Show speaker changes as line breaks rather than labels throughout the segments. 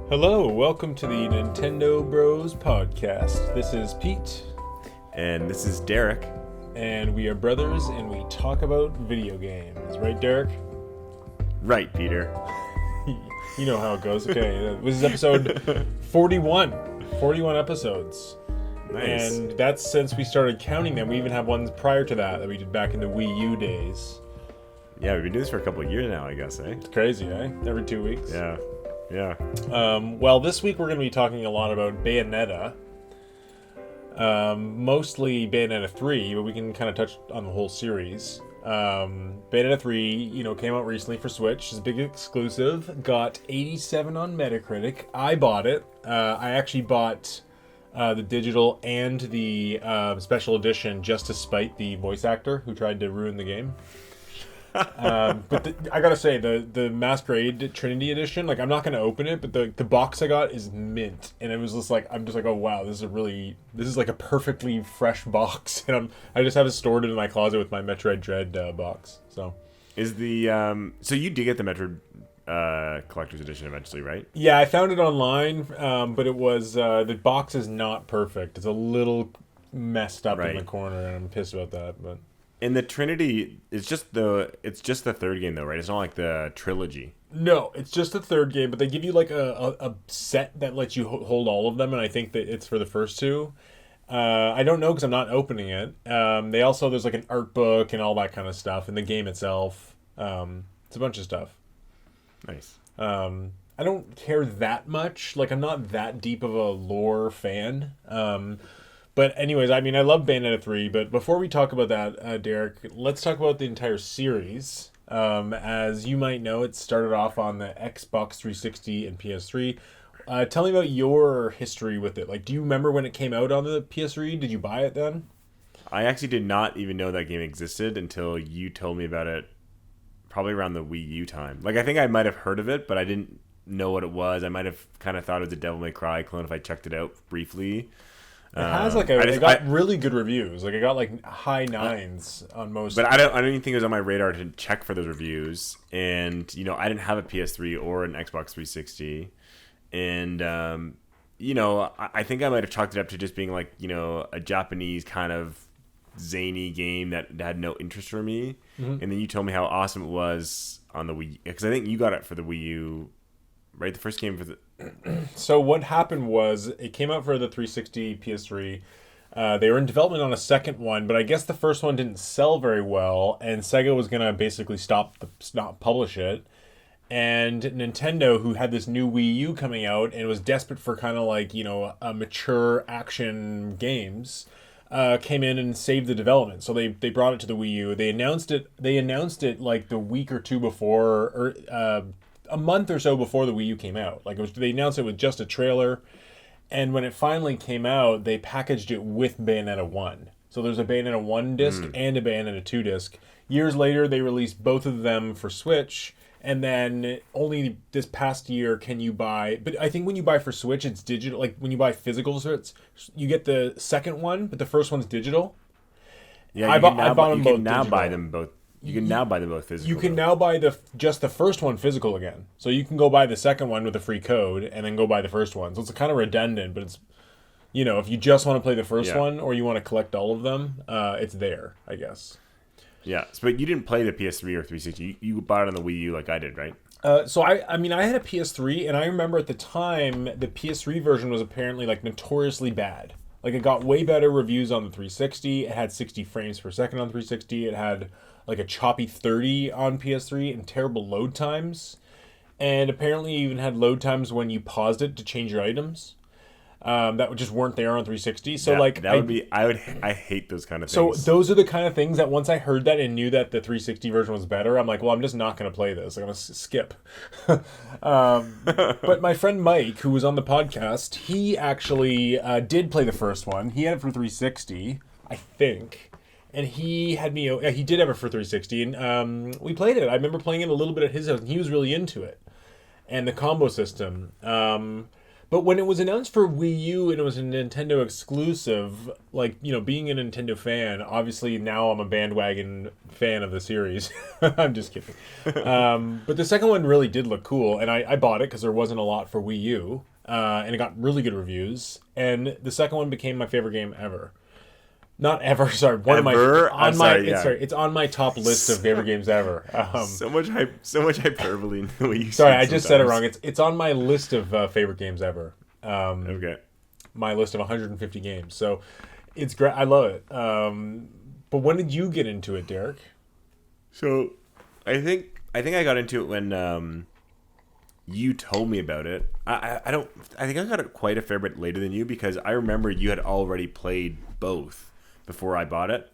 Hello, welcome to the Nintendo Bros podcast. This is Pete.
And this is Derek.
And we are brothers and we talk about video games. Right, Derek?
Right, Peter.
You know how it goes. Okay, this is episode 41. 41 episodes.
Nice.
And that's since we started counting them. We even have ones prior to that we did back in the Wii U days.
Yeah, we've been doing this for a couple of years now, I guess, eh?
It's crazy, eh? Every 2 weeks.
Yeah.
Well, this week we're going to be talking a lot about Bayonetta. Mostly Bayonetta 3, but we can kind of touch on the whole series. Bayonetta 3, came out recently for Switch. It's a big exclusive. Got 87 on Metacritic. I bought it. I actually bought the digital and the special edition just to spite the voice actor who tried to ruin the game. But I gotta say, the Masquerade Trinity edition, I'm not gonna open it, but the box I got is mint, and it was just I'm just like, oh wow, this is like a perfectly fresh box, and I just have it stored in my closet with my Metroid Dread box. So
is the so you did get the Metroid collector's edition eventually, right?
Yeah, I found it online, but it was the box is not perfect. It's a little messed up in the corner, and I'm pissed about that, but.
And the Trinity, it's just the third game though, right? It's not like the trilogy.
No, it's just the third game, but they give you a set that lets you hold all of them, and I think that it's for the first two. I don't know because I'm not opening it. There's an art book and all that kind of stuff, and the game itself. It's a bunch of stuff.
Nice.
I don't care that much. I'm not that deep of a lore fan. But anyways, I love Bayonetta 3, but before we talk about that, Derek, let's talk about the entire series. As you might know, it started off on the Xbox 360 and PS3. Tell me about your history with it. Do you remember when it came out on the PS3? Did you buy it then?
I actually did not even know that game existed until you told me about it probably around the Wii U time. I think I might have heard of it, but I didn't know what it was. I might have kind of thought it was a Devil May Cry clone if I checked it out briefly.
It has it got really good reviews. It got high 9s on most.
But I don't even think it was on my radar to check for those reviews. And I didn't have a PS3 or an Xbox 360. And I think I might have chalked it up to just being a Japanese kind of zany game that had no interest for me. Mm-hmm. And then you told me how awesome it was on the Wii, because I think you got it for the Wii U, right? The first game for the.
So what happened was it came out for the 360 PS3. They were in development on a second one, but I guess the first one didn't sell very well, and Sega was gonna basically not publish it. And Nintendo, who had this new Wii U coming out and was desperate for kind of a mature action games, came in and saved the development. So they brought it to the Wii U. They announced it the week or two before, or a month or so before the Wii U came out. They announced it with just a trailer, and when it finally came out, they packaged it with Bayonetta 1. So there's a Bayonetta 1 disc and a Bayonetta 2 disc. Years later, they released both of them for Switch, and then only this past year can you buy. But I think when you buy for Switch, it's digital. When you buy physical Switch, you get the second one, but the first one's digital.
Yeah,
I bought them both.
You can now buy them both. You can now buy them both physical.
You can now buy just the first one physical again. So you can go buy the second one with a free code and then go buy the first one. So it's kind of redundant, but it's, if you just want to play the first one or you want to collect all of them, it's there, I guess.
Yeah, but you didn't play the PS3 or 360. You bought it on the Wii U like I did, right?
So I had a PS3, and I remember at the time the PS3 version was apparently notoriously bad. It got way better reviews on the 360. It had 60 frames per second on 360. It had a choppy 30 on PS3 and terrible load times. And apparently even had load times when you paused it to change your items. That just weren't there on 360. So
I hate those kind of things.
So those are the kind of things that once I heard that and knew that the 360 version was better, I'm I'm just not going to play this. I'm going to skip. But my friend Mike, who was on the podcast, he actually did play the first one. He had it for 360, I think. And he had me. He did have it for 360, and we played it. I remember playing it a little bit at his house, and he was really into it, and the combo system. But But when it was announced for Wii U and it was a Nintendo exclusive, like, being a Nintendo fan, obviously now I'm a bandwagon fan of the series. I'm just kidding. But the second one really did look cool, and I bought it because there wasn't a lot for Wii U, and it got really good reviews. And the second one became my favorite game ever. Not ever, sorry. One
Ever?
of my
I'm sorry, yeah.
it's on my top list of favorite games ever.
So much hyperbole in the way you
Sorry,
speak
I just said it
sometimes.
wrong. It's on my list of favorite games ever.
Okay.
My list of 150 games. So it's great. I love it. But when did you get into it, Derek?
So I think I got into it when you told me about it. I think I got it quite a fair bit later than you, because I remember you had already played both before I bought it.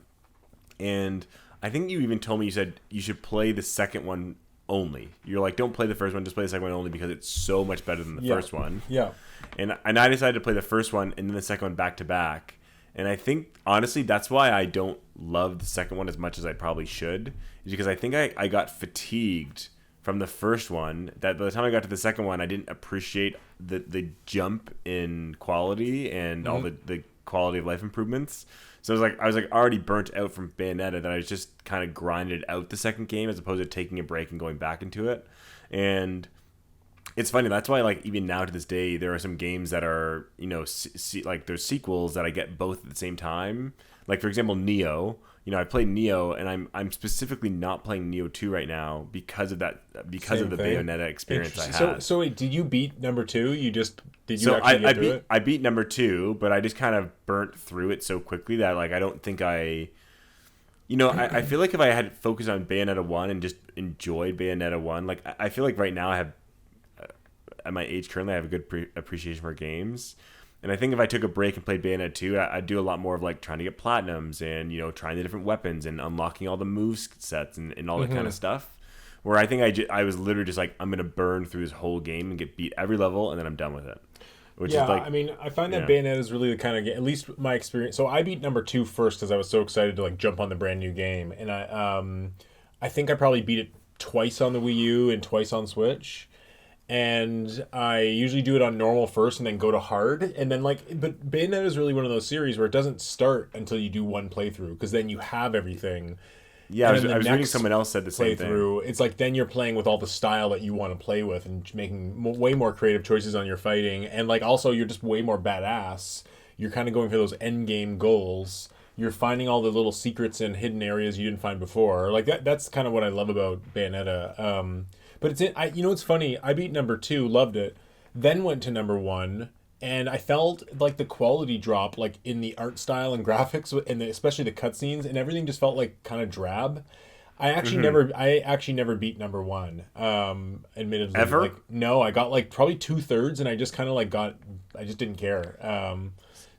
And I think you even told me, you said you should play the second one only. You're like, don't play the first one, just play the second one only because it's so much better than the first one.
Yeah.
And I decided to play the first one and then the second one back to back. And I think, honestly, that's why I don't love the second one as much as I probably should. Is because I think I got fatigued from the first one, that by the time I got to the second one, I didn't appreciate the jump in quality and all the quality of life improvements. So I was like already burnt out from Bayonetta, that I just kind of grinded out the second game as opposed to taking a break and going back into it. And it's funny, that's why, like, even now to this day, there are some games that are, like, there's sequels that I get both at the same time. Like, for example, Neo. I played Neo, and I'm specifically not playing Neo 2 right now because of that, because of the Bayonetta experience I had.
So wait, did you beat number 2? Did you
So
actually get through it?
I beat number 2, but I just kind of burnt through it so quickly that, like, I don't think I feel like if I had focused on Bayonetta 1 and just enjoyed Bayonetta 1, like, I feel like right now I have, at my age currently, I have a good appreciation for games. And I think if I took a break and played Bayonetta 2, I'd do a lot more of, like, trying to get platinums and, trying the different weapons and unlocking all the move sets and all that kind of stuff. Where I think I was literally just like, I'm going to burn through this whole game and get beat every level, and then I'm done with it. Which is like,
I mean, I find that Bayonetta is really the kind of game, at least my experience. So I beat number 2 first because I was so excited to, like, jump on the brand new game. And I think I probably beat it twice on the Wii U and twice on Switch. And I usually do it on normal first and then go to hard. And then, like, but Bayonetta is really one of those series where it doesn't start until you do one playthrough, because then you have everything.
Yeah, I was reading someone else said the same thing.
It's like then you're playing with all the style that you want to play with and making way more creative choices on your fighting. And, like, also you're just way more badass. You're kind of going for those end game goals. You're finding all the little secrets and hidden areas you didn't find before. Like, that's kind of what I love about Bayonetta. But it's funny. I beat number 2, loved it, then went to number 1, and I felt like the quality drop, like, in the art style and graphics, and especially the cutscenes, and everything just felt like kind of drab. I actually never beat number 1. Admittedly,
ever?
Like, no, I got, like, probably 2/3, and I just kind of, like, I just didn't care.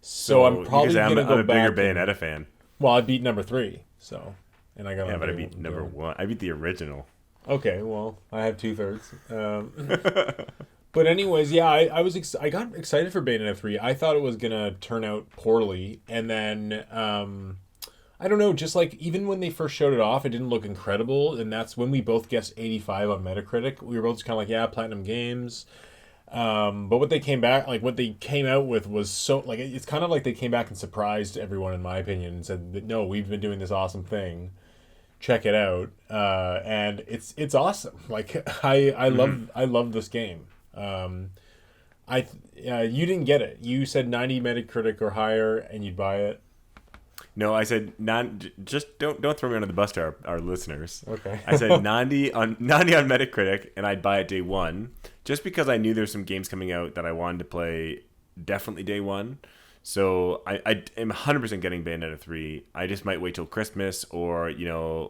So I'm probably gonna go
I'm a
back.
bigger Bayonetta fan.
Well, I beat number 3, so, and I got.
Yeah, but I beat number 1. I beat the original.
Okay, well, I have 2/3. But anyways, yeah, I got excited for Bayonetta 3. I thought it was gonna turn out poorly, and then I don't know, just like even when they first showed it off, it didn't look incredible, and that's when we both guessed 85 on Metacritic. We were both just kind of like, yeah, Platinum Games. But what they came out with was so, like, it's kind of like they came back and surprised everyone, in my opinion, and said that, no, we've been doing this awesome thing. Check it out, and it's awesome. Like, I love this game. You didn't get it. You said 90 Metacritic or higher, and you'd buy it.
No, I said just don't throw me under the bus to our listeners.
Okay.
I said 90 on Metacritic, and I'd buy it day one, just because I knew there's some games coming out that I wanted to play definitely day one. So I am 100% getting Bayonetta 3. I just might wait till Christmas, or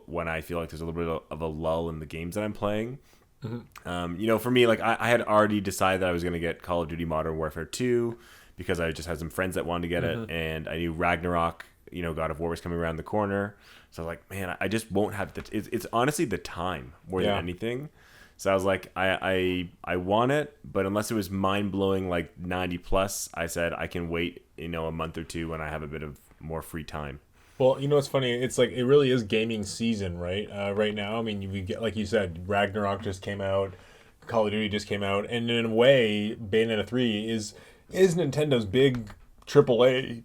when I feel like there's a little bit of a lull in the games that I'm playing. Mm-hmm. For me, like I had already decided that I was going to get Call of Duty Modern Warfare 2 because I just had some friends that wanted to get it, and I knew Ragnarok, God of War was coming around the corner. So I was like, man, I just won't have it's honestly the time more than anything. So I was like, I want it, but unless it was mind blowing like 90 plus, I said I can wait, a month or two when I have a bit of more free time.
Well, it's funny. It's like it really is gaming season, right? Right now, I mean, we get, like you said, Ragnarok just came out. Call of Duty just came out, and in a way, Bayonetta 3 is Nintendo's big AAA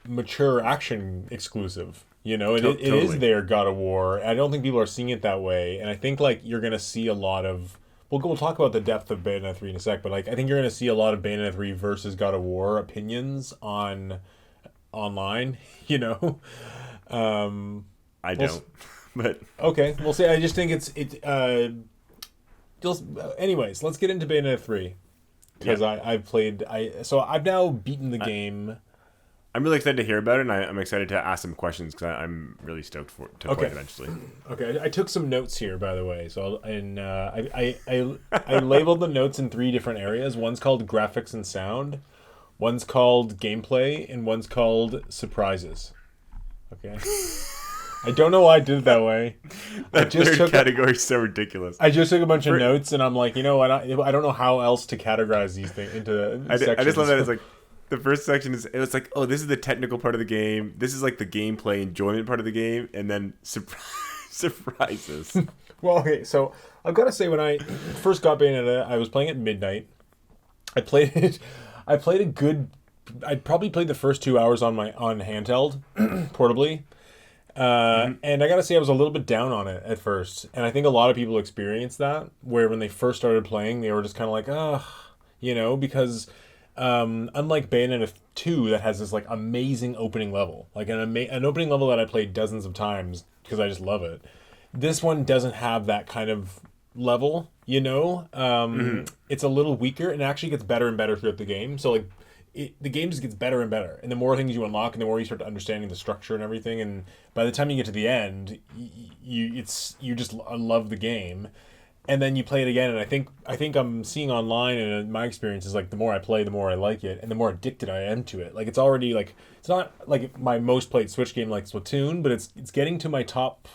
mature action exclusive. You know, it is
Totally.
their God of War. I don't think people are seeing it that way, and I think like you're gonna see a lot of. We'll talk about the depth of Bayonetta 3 in a sec, but like I think you're gonna see a lot of Bayonetta 3 versus God of War opinions on online. You know,
I
we'll,
don't, but
okay, we'll see. I just think just, anyways, let's get into Bayonetta 3 because
yeah.
I've now beaten the game.
I'm really excited to hear about it, and I'm excited to ask some questions because I'm really stoked to play it eventually.
Okay, I took some notes here, by the way. So I labeled the notes in 3 different areas. One's called graphics and sound, one's called gameplay, and one's called surprises. Okay. I don't know why I did it that way.
That third category is so ridiculous.
I just took a bunch of notes, and I'm like, you know what? I don't know how else to categorize these things into sections.
I just love that it's like the first section is it's like, oh, this is the technical part of the game. This is like the gameplay enjoyment part of the game, and then surprises.
Well, okay, so I've got to say, when I first got Bayonetta, I was playing at midnight. I played it. I probably played the first 2 hours on handheld, portably. And I gotta say, I was a little bit down on it at first, and I think a lot of people experienced that, where when they first started playing, they were just kind of like, because unlike Bayonetta 2, that has this like amazing opening level, like an opening level that I played dozens of times because I just love it. This one doesn't have that kind of level, It's a little weaker, and it actually gets better and better throughout the game. So like, the game just gets better and better, and the more things you unlock, and the more you start understanding the structure and everything, and by the time you get to the end, you just love the game, and then you play it again, and I think I'm seeing online, and my experience is like the more I play, the more I like it, and the more addicted I am to it. Like it's already like, it's not like my most played Switch game like Splatoon, but it's getting to my top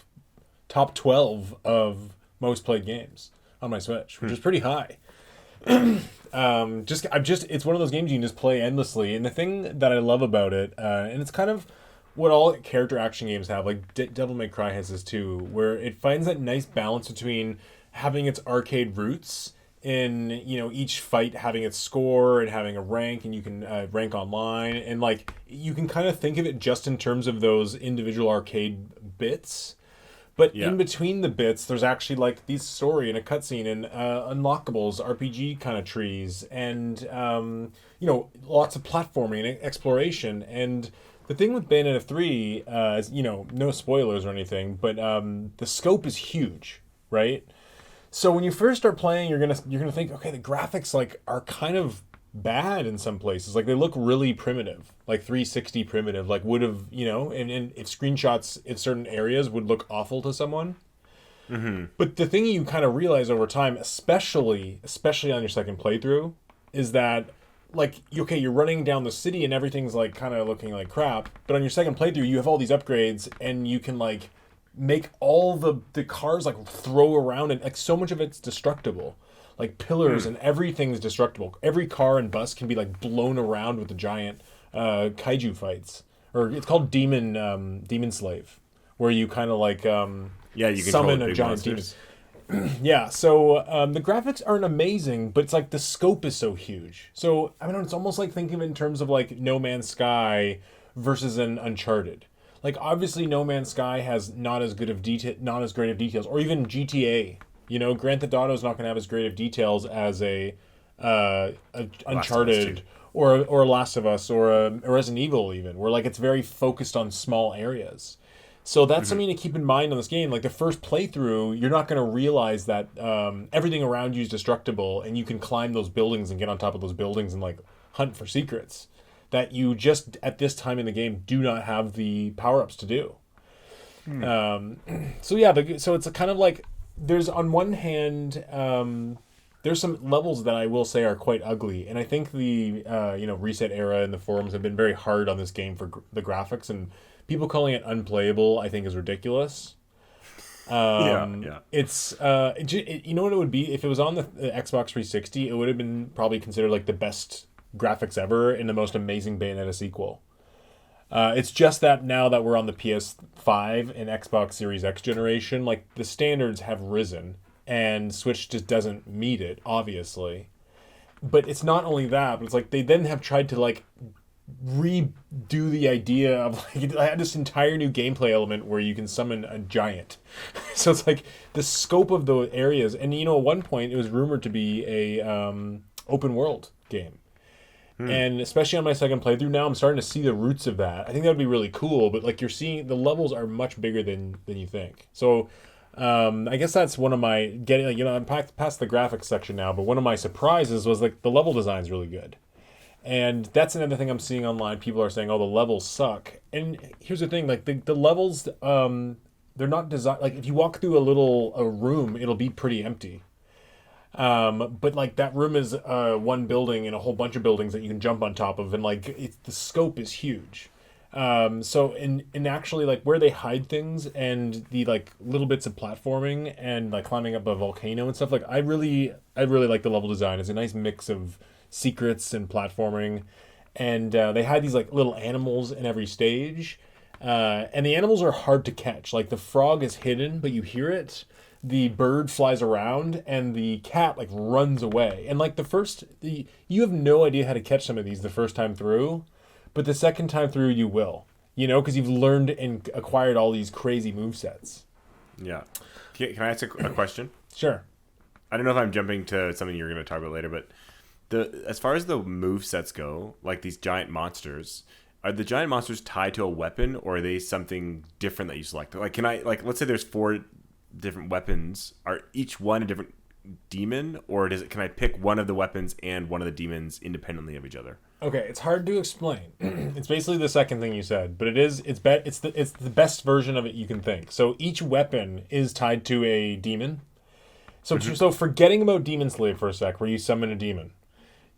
12 of most played games on my Switch, which is pretty high. It's one of those games you can just play endlessly, and the thing that I love about it, and it's kind of what all character action games have, like Devil May Cry has this too, where it finds that nice balance between having its arcade roots in, each fight having its score and having a rank, and you can rank online, and like you can kind of think of it just in terms of those individual arcade bits. But in between the bits, there's actually like these story and a cutscene and unlockables, RPG kind of trees, and lots of platforming and exploration. And the thing with Bayonetta 3 is, no spoilers or anything, but the scope is huge, right? So when you first start playing, you're gonna think, okay, the graphics like are kind of bad in some places. Like they look really primitive, like 360 primitive, like would have, and if screenshots in certain areas would look awful to someone. Mm-hmm. But the thing you kind of realize over time, especially on your second playthrough, is that like, okay, you're running down the city and everything's like kind of looking like crap, but on your second playthrough, you have all these upgrades, and you can like make all the cars like throw around, and like so much of it's destructible. Like pillars and everything's destructible. Every car and bus can be like blown around with the giant kaiju fights, or it's called Demon Slave, where you kind of like you can summon a giant demon. Yeah, so the graphics aren't amazing, but it's like the scope is so huge. So I mean, it's almost like thinking of it in terms of like No Man's Sky versus an Uncharted. Like obviously, No Man's Sky has not as great of details, or even GTA. Grand Theft Auto is not going to have as great of details as a Uncharted or Last of Us or a Resident Evil, even, where like it's very focused on small areas. So that's something to keep in mind on this game. Like the first playthrough, you're not going to realize that everything around you is destructible, and you can climb those buildings and get on top of those buildings and like hunt for secrets that you just at this time in the game do not have the power-ups to do. So it's a kind of like, there's on one hand, there's some levels that I will say are quite ugly, and I think the Reset era and the forums have been very hard on this game for the graphics, and people calling it unplayable I think is ridiculous. It's you know what it would be if it was on the Xbox 360, it would have been probably considered like the best graphics ever and the most amazing Bayonetta sequel. It's just that now that we're on the PS5 and Xbox Series X generation, like the standards have risen and Switch just doesn't meet it, obviously. But it's not only that, but it's like they then have tried to like redo the idea of like I had this entire new gameplay element where you can summon a giant. So it's like the scope of the areas, and at one point it was rumored to be a open world game. And especially on my second playthrough now, I'm starting to see the roots of that. I think that would be really cool, but like you're seeing the levels are much bigger than you think. So I guess that's one of my getting like, I'm past the graphics section now, but one of my surprises was like the level design is really good. And that's another thing I'm seeing online. People are saying, "Oh, the levels suck." And here's the thing: like the levels, they're not designed. Like if you walk through a room, it'll be pretty empty. But like that room is one building and a whole bunch of buildings that you can jump on top of, and like the scope is huge. So in actually like where they hide things and the like little bits of platforming and like climbing up a volcano and stuff, like I really like the level design. It's a nice mix of secrets and platforming, and they had these like little animals in every stage, and the animals are hard to catch. Like the frog is hidden, but you hear it. The bird flies around, and the cat like runs away. And like you have no idea how to catch some of these the first time through, but the second time through you will, because you've learned and acquired all these crazy movesets.
Yeah. Can I ask a question?
Sure.
I don't know if I'm jumping to something you're going to talk about later, but as far as the movesets go, like these giant monsters, are the giant monsters tied to a weapon, or are they something different that you select? Like, let's say there's 4 different weapons. Are each one a different demon, or can I pick one of the weapons and one of the demons independently of each other?
Okay, it's hard to explain. It's basically the second thing you said, but it's the best version of it you can think. So each weapon is tied to a demon. So forgetting about Demon Slave for a sec, where you summon a demon.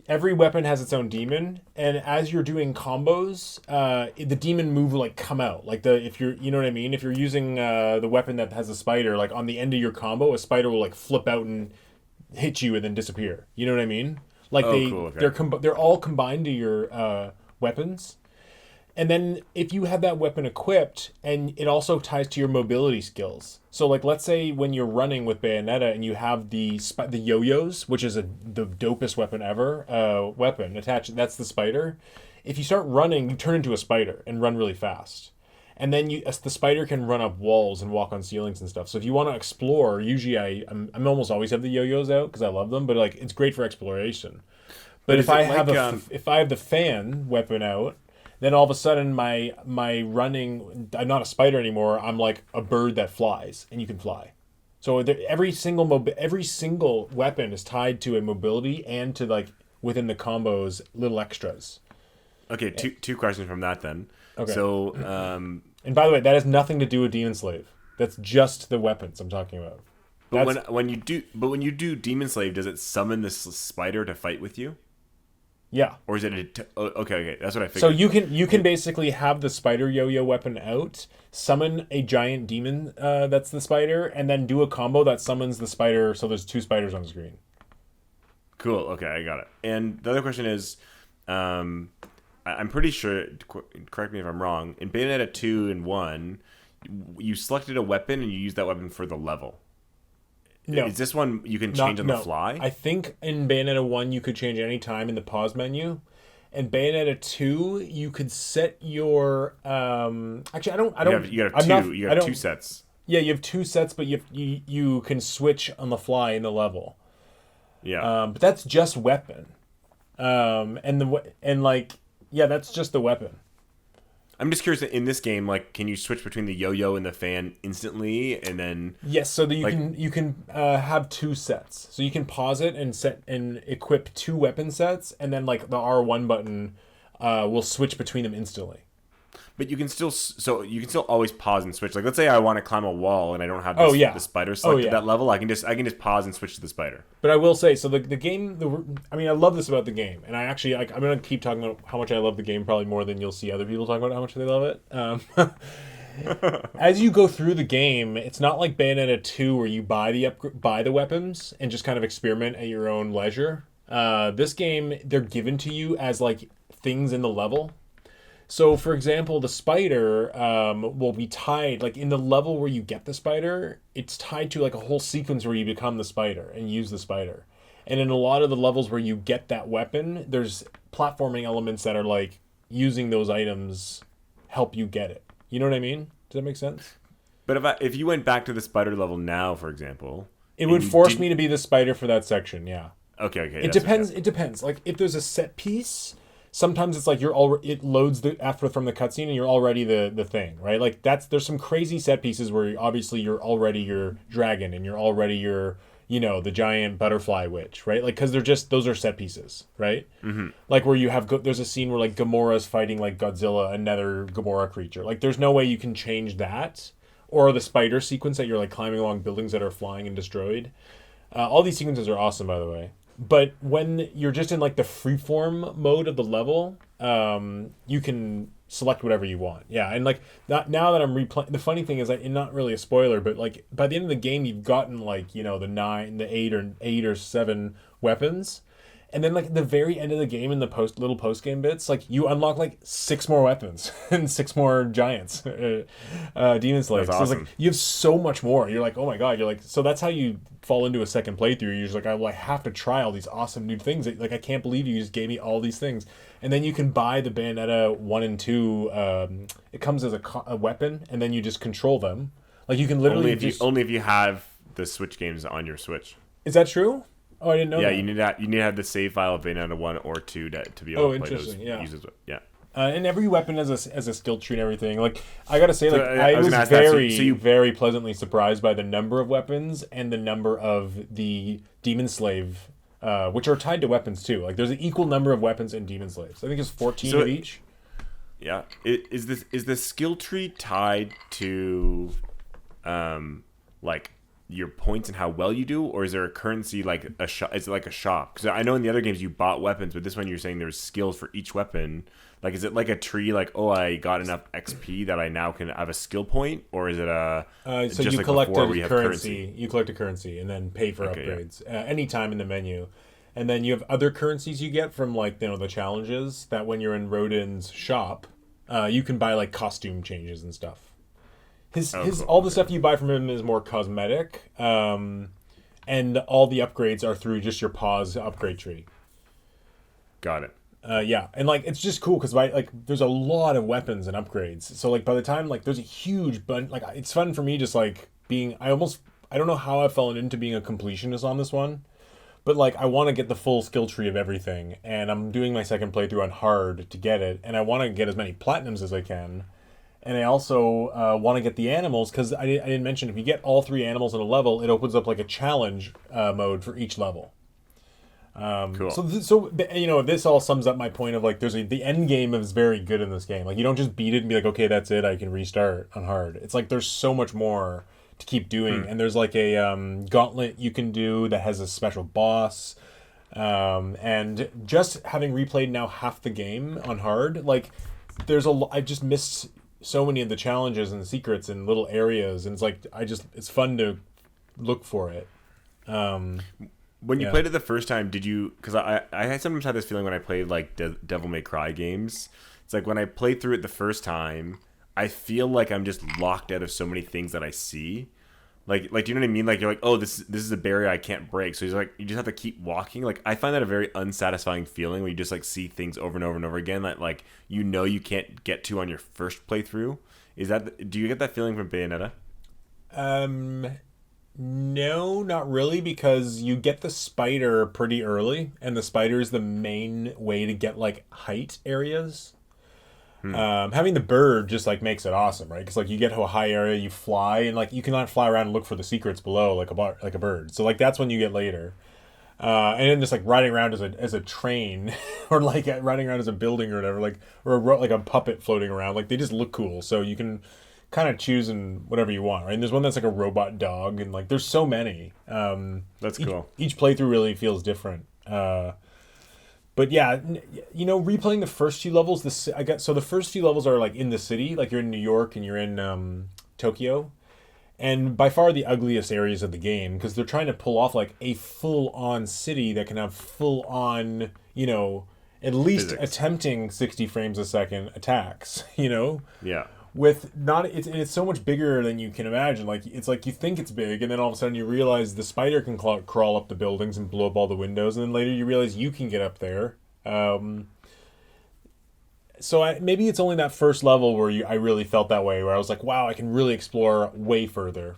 Every weapon has its own demon, and as you're doing combos, the demon move will like come out. Like if you're, you know what I mean? If you're using the weapon that has a spider, like on the end of your combo, a spider will like flip out and hit you and then disappear. You know what I mean? Like
cool, okay.
they're all combined to your weapons. And then if you have that weapon equipped, and it also ties to your mobility skills. So like let's say when you're running with Bayonetta and you have the yo-yos, which is the dopest weapon ever, weapon attached, that's the spider. If you start running, you turn into a spider and run really fast. And then the spider can run up walls and walk on ceilings and stuff. So if you want to explore, usually I'm almost always have the yo-yos out because I love them, but like it's great for exploration. But if I have the fan weapon out, then all of a sudden my running, I'm not a spider anymore. I'm like a bird that flies, and you can fly. So every single weapon is tied to a mobility and to like within the combos little extras.
Okay, two questions from that then.
Okay.
So,
and by the way, that has nothing to do with Demon Slave. That's just the weapons I'm talking about.
But when you do Demon Slave, does it summon this spider to fight with you?
Yeah.
Or is it okay? That's what I figured.
So you can basically have the spider yo-yo weapon out, summon a giant demon that's the spider, and then do a combo that summons the spider. So there's 2 spiders on the screen.
Cool. Okay, I got it. And the other question is, I'm pretty sure. Correct me if I'm wrong. In Bayonetta 2 and 1, you selected a weapon and you used that weapon for the level. No. Is this one you can change on the fly?
I think in Bayonetta 1 you could change any time in the pause menu. In Bayonetta 2 you could set your actually I don't
you have 2 sets.
Yeah, you have 2 sets, but you can switch on the fly in the level.
Yeah.
But that's just weapon. That's just the weapon.
I'm just curious, in this game, like, can you switch between the yo-yo and the fan instantly, and then?
Yes, so that you can have 2 sets. So you can pause it and set and equip 2 weapon sets, and then like the R1 button will switch between them instantly.
But you can still always pause and switch. Like, let's say I want to climb a wall and I don't have the spider selected at that level. I can just pause and switch to the spider.
But I will say, so the game, I love this about the game, and I actually I'm gonna keep talking about how much I love the game, probably more than you'll see other people talk about how much they love it. As you go through the game, it's not like Bayonetta 2 where you buy the weapons and just kind of experiment at your own leisure. This game, they're given to you as like things in the level. So, for example, the spider will be tied, like in the level where you get the spider, it's tied to like a whole sequence where you become the spider and use the spider. And in a lot of the levels where you get that weapon, there's platforming elements that are like using those items help you get it. You know what I mean? Does that make sense?
But if you went back to the spider level now, for example,
It
and
would
you
force
didn't,
me to be the spider for that section, yeah.
okay,
It
that's okay.
depends. It depends. Like if there's a set piece, sometimes it's like you're already it loads the after from the cutscene and you're already the thing, right? Like there's some crazy set pieces where obviously you're already your dragon and you're already your the giant butterfly witch, right? Like because they're just those are set pieces, right? Mm-hmm. Like where you have there's a scene where like Gamora's fighting like Godzilla, another Gamora creature. Like there's no way you can change that. Or the spider sequence that you're like climbing along buildings that are flying and destroyed. All these sequences are awesome, by the way. But when you're just in like the freeform mode of the level, you can select whatever you want. Yeah, and like now that I'm replaying, the funny thing is, like, and not really a spoiler, but like by the end of the game, you've gotten like the nine, the eight or seven weapons. And then, like, at the very end of the game, in the little post game bits, like, you unlock like six more weapons and six more giants, demon slaves.
That's
So it's like
awesome.
you have so much more. You're like, oh my god. You're like, so that's how you fall into a second playthrough. You're just like, I have to try all these awesome new things. Like, I can't believe you just gave me all these things. And then you can buy the Bayonetta 1 and 2. It comes as a weapon, and then you just control them. Like, you can literally
Only if you have the Switch games on your Switch.
Is that true? Oh, I didn't know
Yeah,
that.
you need to have the save file of Bayonetta 1 or 2 to be able
Oh,
to play those
interesting, yeah.
uses. Yeah.
And every weapon has a skill tree and everything. Like I gotta say, like
I
I
was
was
gonna ask that.
very very pleasantly surprised by the number of weapons and the number of the demon slave, which are tied to weapons too. Like there's an equal number of weapons and demon slaves. I think it's 14 of each.
Yeah. Is the skill tree tied to like your points and how well you do, or is there a currency like a shop? Is it like a shop? Because I know in the other games you bought weapons, but this one you're saying there's skills for each weapon. Like, is it like a tree? Like, oh, I got enough XP that I now can have a skill point, or is it
So
just
you
like
collect
before
a
where you have
currency. You collect a currency and then pay for
Okay, yeah.
upgrades anytime in the menu. And then you have other currencies you get from like the challenges that when you're in Rodin's shop, you can buy like costume changes and stuff. His
cool.
all the stuff you buy from him is more cosmetic, and all the upgrades are through just your pause upgrade tree.
Got it.
Yeah, and like it's just cool because like there's a lot of weapons and upgrades. So like by the time like there's a huge bunch, like it's fun for me just like being. I don't know how I've fallen into being a completionist on this one, but like I want to get the full skill tree of everything, and I'm doing my second playthrough on hard to get it, and I want to get as many platinums as I can. And I also want to get the animals because I didn't mention if you get all three animals in a level, it opens up like a challenge mode for each level.
Cool.
So this all sums up my point of like the end game is very good in this game. Like you don't just beat it and be like, okay, that's it, I can restart on hard. It's like there's so much more to keep doing, and there's like a gauntlet you can do that has a special boss. And just having replayed now half the game on hard, like I just missed so many of the challenges and secrets and little areas, and it's like it's fun to look for it.
When you played it the first time, did you? Because I sometimes had this feeling when I played like Devil May Cry games. It's like when I played through it the first time, I feel like I'm just locked out of so many things that I see. Like, do you know what I mean? Like, you're like, oh, this is a barrier I can't break. So he's like, you just have to keep walking. Like, I find that a very unsatisfying feeling when you just like see things over and over and over again that like you can't get to on your first playthrough. Do you get that feeling from Bayonetta?
No, not really, because you get the spider pretty early, and the spider is the main way to get like height areas. Having the bird just like makes it awesome, right? Because like you get to a high area, you fly, and like you cannot fly around and look for the secrets below like a bird. So like that's when you get later, and then just like riding around as a train, or like riding around as a building or whatever, like like a puppet floating around. Like they just look cool, so you can kind of choose and whatever you want, right? And there's one that's like a robot dog, and like there's so many.
That's cool.
Each playthrough really feels different. But yeah, replaying the first few levels, so the first few levels are like in the city, like you're in New York and you're in Tokyo, and by far the ugliest areas of the game because they're trying to pull off like a full-on city that can have full-on, at least
Physics.
attempting 60 frames a second attacks, you know?
Yeah.
With not it's so much bigger than you can imagine. Like it's like you think it's big, and then all of a sudden you realize the spider can crawl up the buildings and blow up all the windows, and then later you realize you can get up there. Maybe it's only that first level where I really felt that way, where I was like, wow, I can really explore way further.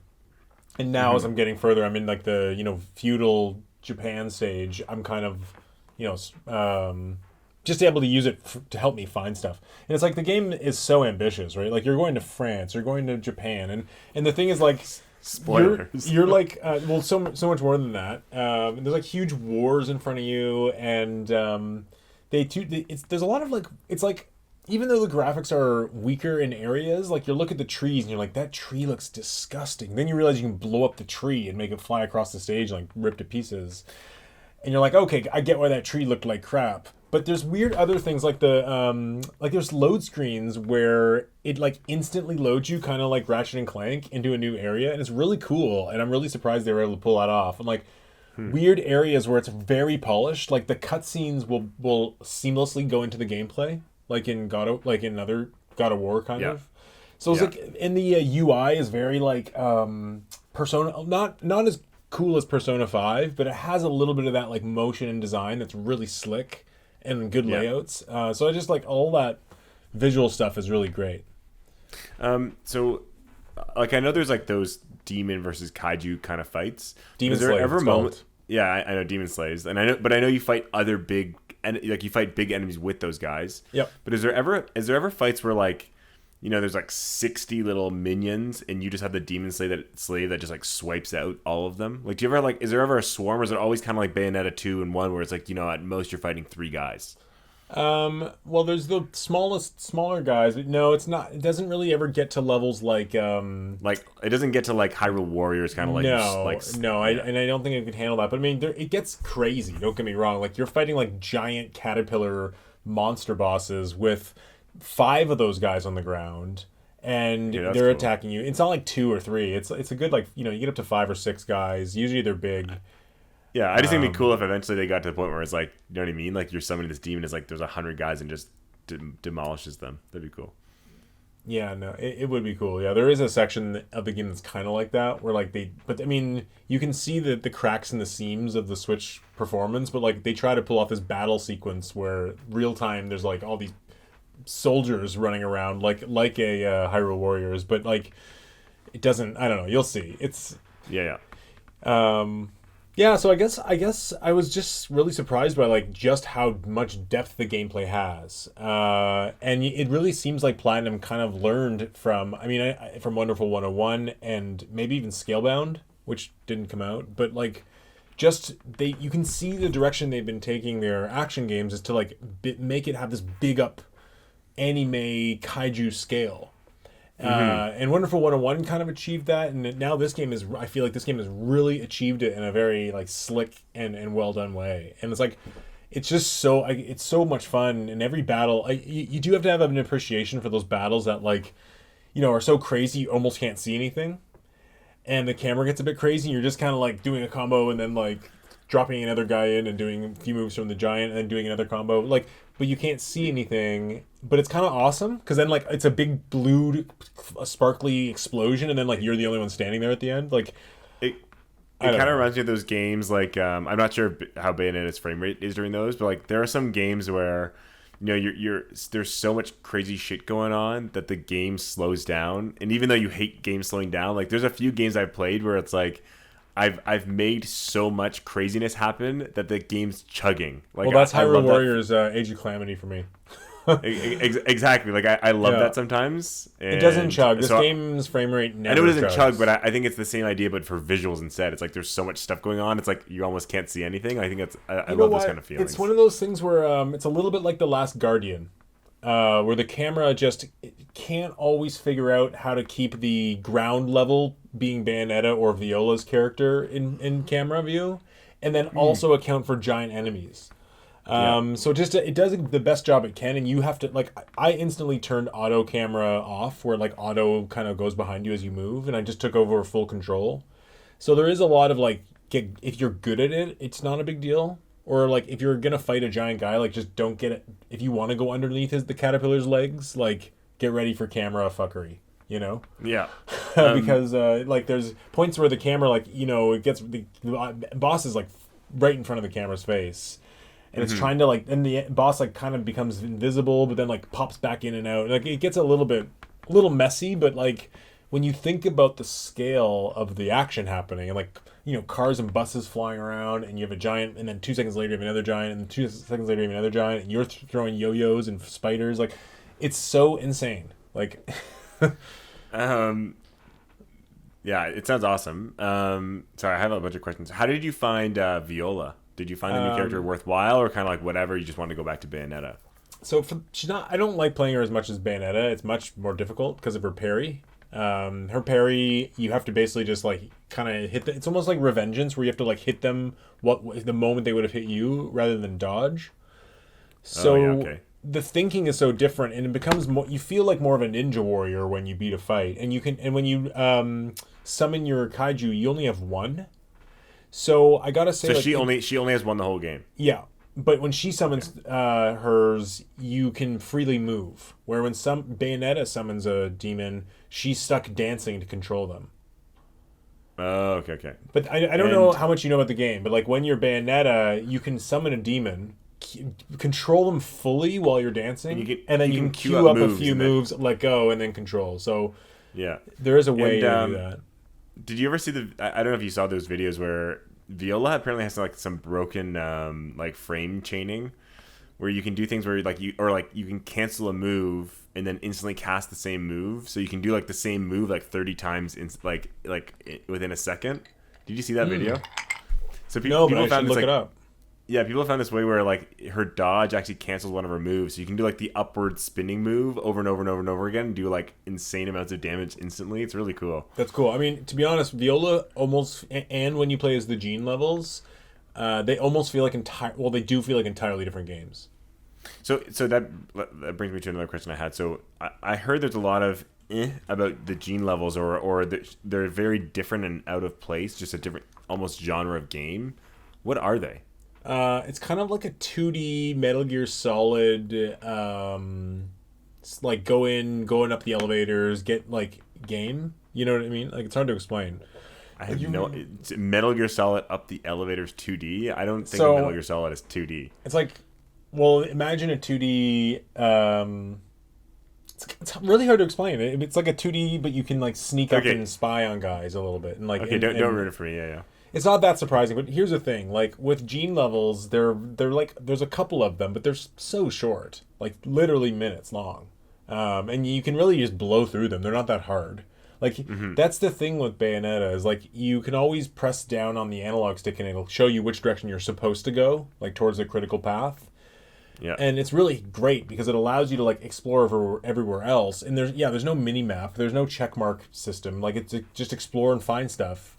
And now as I'm getting further, I'm in like the feudal Japan stage. I'm kind of just able to use it to help me find stuff. And it's like the game is so ambitious, right? Like you're going to France, you're going to Japan, and the thing is like
Spoilers.
You're like so much more than that. There's like huge wars in front of you, and there's a lot of like it's like even though the graphics are weaker in areas, like you look at the trees and you're like, that tree looks disgusting. Then you realize you can blow up the tree and make it fly across the stage and like rip to pieces. And you're like, okay, I get why that tree looked like crap. But there's weird other things like there's load screens where it like instantly loads you, kind of like Ratchet and Clank, into a new area, and it's really cool. And I'm really surprised they were able to pull that off. And like weird areas where it's very polished, like the cutscenes will seamlessly go into the gameplay, like in other God of War kind of. So it's like in the UI is very like Persona, not as cool as Persona 5, but it has a little bit of that like motion and design that's really slick and good layouts. So I just like all that visual stuff is really great.
So like I know there's like those demon versus kaiju kind of fights.
Demon
Is there
Slayer,
ever a
it's
moment?
called.
Yeah, I know demon slays, and I know you fight other big and like you fight big enemies with those guys.
Yep.
But is there ever fights where like there's like 60 little minions and you just have the demon slave that just like swipes out all of them? Like, do you ever like, is there ever a swarm, or is it always kind of like Bayonetta 2 and 1 where it's like, at most you're fighting 3 guys?
Well, there's the smaller guys, but no, it's not. It doesn't really ever get to levels like
Like, it doesn't get to like Hyrule Warriors kind of like...
No, I don't think it could handle that. But I mean, it gets crazy. Don't get me wrong. Like you're fighting like giant caterpillar monster bosses with 5 of those guys on the ground, and they're
cool.
attacking you. It's not like 2 or 3. It's a good like you get up to 5 or 6 guys. Usually they're big.
Yeah, I just think it'd be cool if eventually they got to the point where it's like, you know what I mean? Like you're summoning this demon, it's like there's 100 guys and just demolishes them. That'd be cool.
Yeah, no, it would be cool. Yeah, there is a section of the game that's kind of like that, where like but I mean, you can see the cracks in the seams of the Switch performance, but like they try to pull off this battle sequence where real time there's like all these soldiers running around like a Hyrule Warriors, but like it doesn't. I don't know. You'll see. It's
Yeah.
Yeah, so I guess I was just really surprised by like just how much depth the gameplay has, and it really seems like Platinum kind of learned from from Wonderful 101 and maybe even Scalebound, which didn't come out, but like you can see the direction they've been taking their action games is to like make it have this big up anime kaiju scale. And Wonderful 101 kind of achieved that, and now I feel like this game has really achieved it in a very like slick and well done way. And it's like it's just it's so much fun. In every battle, you do have to have an appreciation for those battles that like are so crazy you almost can't see anything, and the camera gets a bit crazy and you're just kind of like doing a combo and then like dropping another guy in and doing a few moves from the giant and then doing another combo, like, but you can't see anything. But it's kind of awesome because then like it's a big blue sparkly explosion and then like you're the only one standing there at the end. Like
it kind of reminds me of those games like I'm not sure how Bayonetta's frame rate is during those, but like there are some games where there's so much crazy shit going on that the game slows down. And even though you hate games slowing down, like there's a few games I've played where it's like I've made so much craziness happen that the game's chugging. Like,
well, that's Hyrule Warriors Age of Calamity for me.
Exactly. Like I love that sometimes.
It doesn't chug. This game's frame rate never
I know it doesn't
chugs.
chug, but I think it's the same idea, but for visuals instead. It's like there's so much stuff going on. It's like you almost can't see anything. I think I love those kind of feelings.
It's one of those things where it's a little bit like The Last Guardian, where the camera just can't always figure out how to keep the ground level being Bayonetta or Viola's character in camera view, and then also account for giant enemies. So just it does the best job it can, and you have to like I instantly turned auto camera off, where like auto kind of goes behind you as you move, and I just took over full control. So there is a lot of like if you're good at it, it's not a big deal. Or like if you're gonna fight a giant guy, like just don't get it. If you want to go underneath the caterpillar's legs, like get ready for camera fuckery. You know,
Yeah.
because like there's points where the camera, like it gets the boss is like right in front of the camera's face, and it's trying to like, and the boss like kind of becomes invisible, but then like pops back in and out. Like it gets a little messy, but like when you think about the scale of the action happening, and like cars and buses flying around, and you have a giant, and then 2 seconds later you have another giant, and 2 seconds later you have another giant, and you're throwing yo-yos and spiders, like it's so insane. Like,
yeah, it sounds awesome. Sorry, I have a bunch of questions. How did you find Viola? Did you find the new character worthwhile, or kind of like whatever? You just want to go back to Bayonetta?
So she's not. I don't like playing her as much as Bayonetta. It's much more difficult because of her parry. Her parry, you have to basically just like kind of hit. It's almost like Revengeance, where you have to like hit them the moment they would have hit you, rather than dodge. So the thinking is so different, and it becomes more. You feel like more of a ninja warrior when you beat a fight, and when you summon your kaiju, you only have one. So I gotta say,
so
like,
she only has one the whole game.
Yeah. But when she summons hers, you can freely move. Where when some Bayonetta summons a demon, she's stuck dancing to control them.
Oh, okay.
But I don't know how much you know about the game, but like when you're Bayonetta, you can summon a demon, control them fully while you're dancing, and then you can queue up a few moves, let go, and then control. So
yeah,
there is a way to do that.
Did you ever see I don't know if you saw those videos where Viola apparently has like some broken like frame chaining, where you can do things where you can cancel a move and then instantly cast the same move, so you can do like the same move like 30 times in like within a second. Did you see that video? So
no, but I should look it up.
Yeah, people have found this way where like her dodge actually cancels one of her moves, so you can do like the upward spinning move over and over and over and over again and do like insane amounts of damage instantly. It's really cool.
That's cool. I mean, to be honest, Viola almost, and when you play as the Gene levels, they almost feel like they do feel like entirely different games.
So that brings me to another question I had. So I heard there's a lot of about the Gene levels, or they're very different and out of place, just a different almost genre of game. What are they?
It's kind of like a 2D Metal Gear Solid, like going up the elevators, get like game. You know what I mean? Like it's hard to explain.
I have it's Metal Gear Solid up the elevators 2D. I don't think of Metal Gear Solid as 2D.
It's like, well, imagine a 2D. It's really hard to explain. It's like a 2D, but you can like sneak up and spy on guys a little bit, and like
don't ruin it for me. Yeah.
It's not that surprising, but here's the thing: like with Gene levels, they're like there's a couple of them, but they're so short, like literally minutes long, and you can really just blow through them. They're not that hard. Like that's the thing with Bayonetta is like you can always press down on the analog stick and it'll show you which direction you're supposed to go, like towards the critical path.
Yeah.
And it's really great because it allows you to like explore everywhere else. And there's no mini map, there's no check mark system. Like it's just explore and find stuff.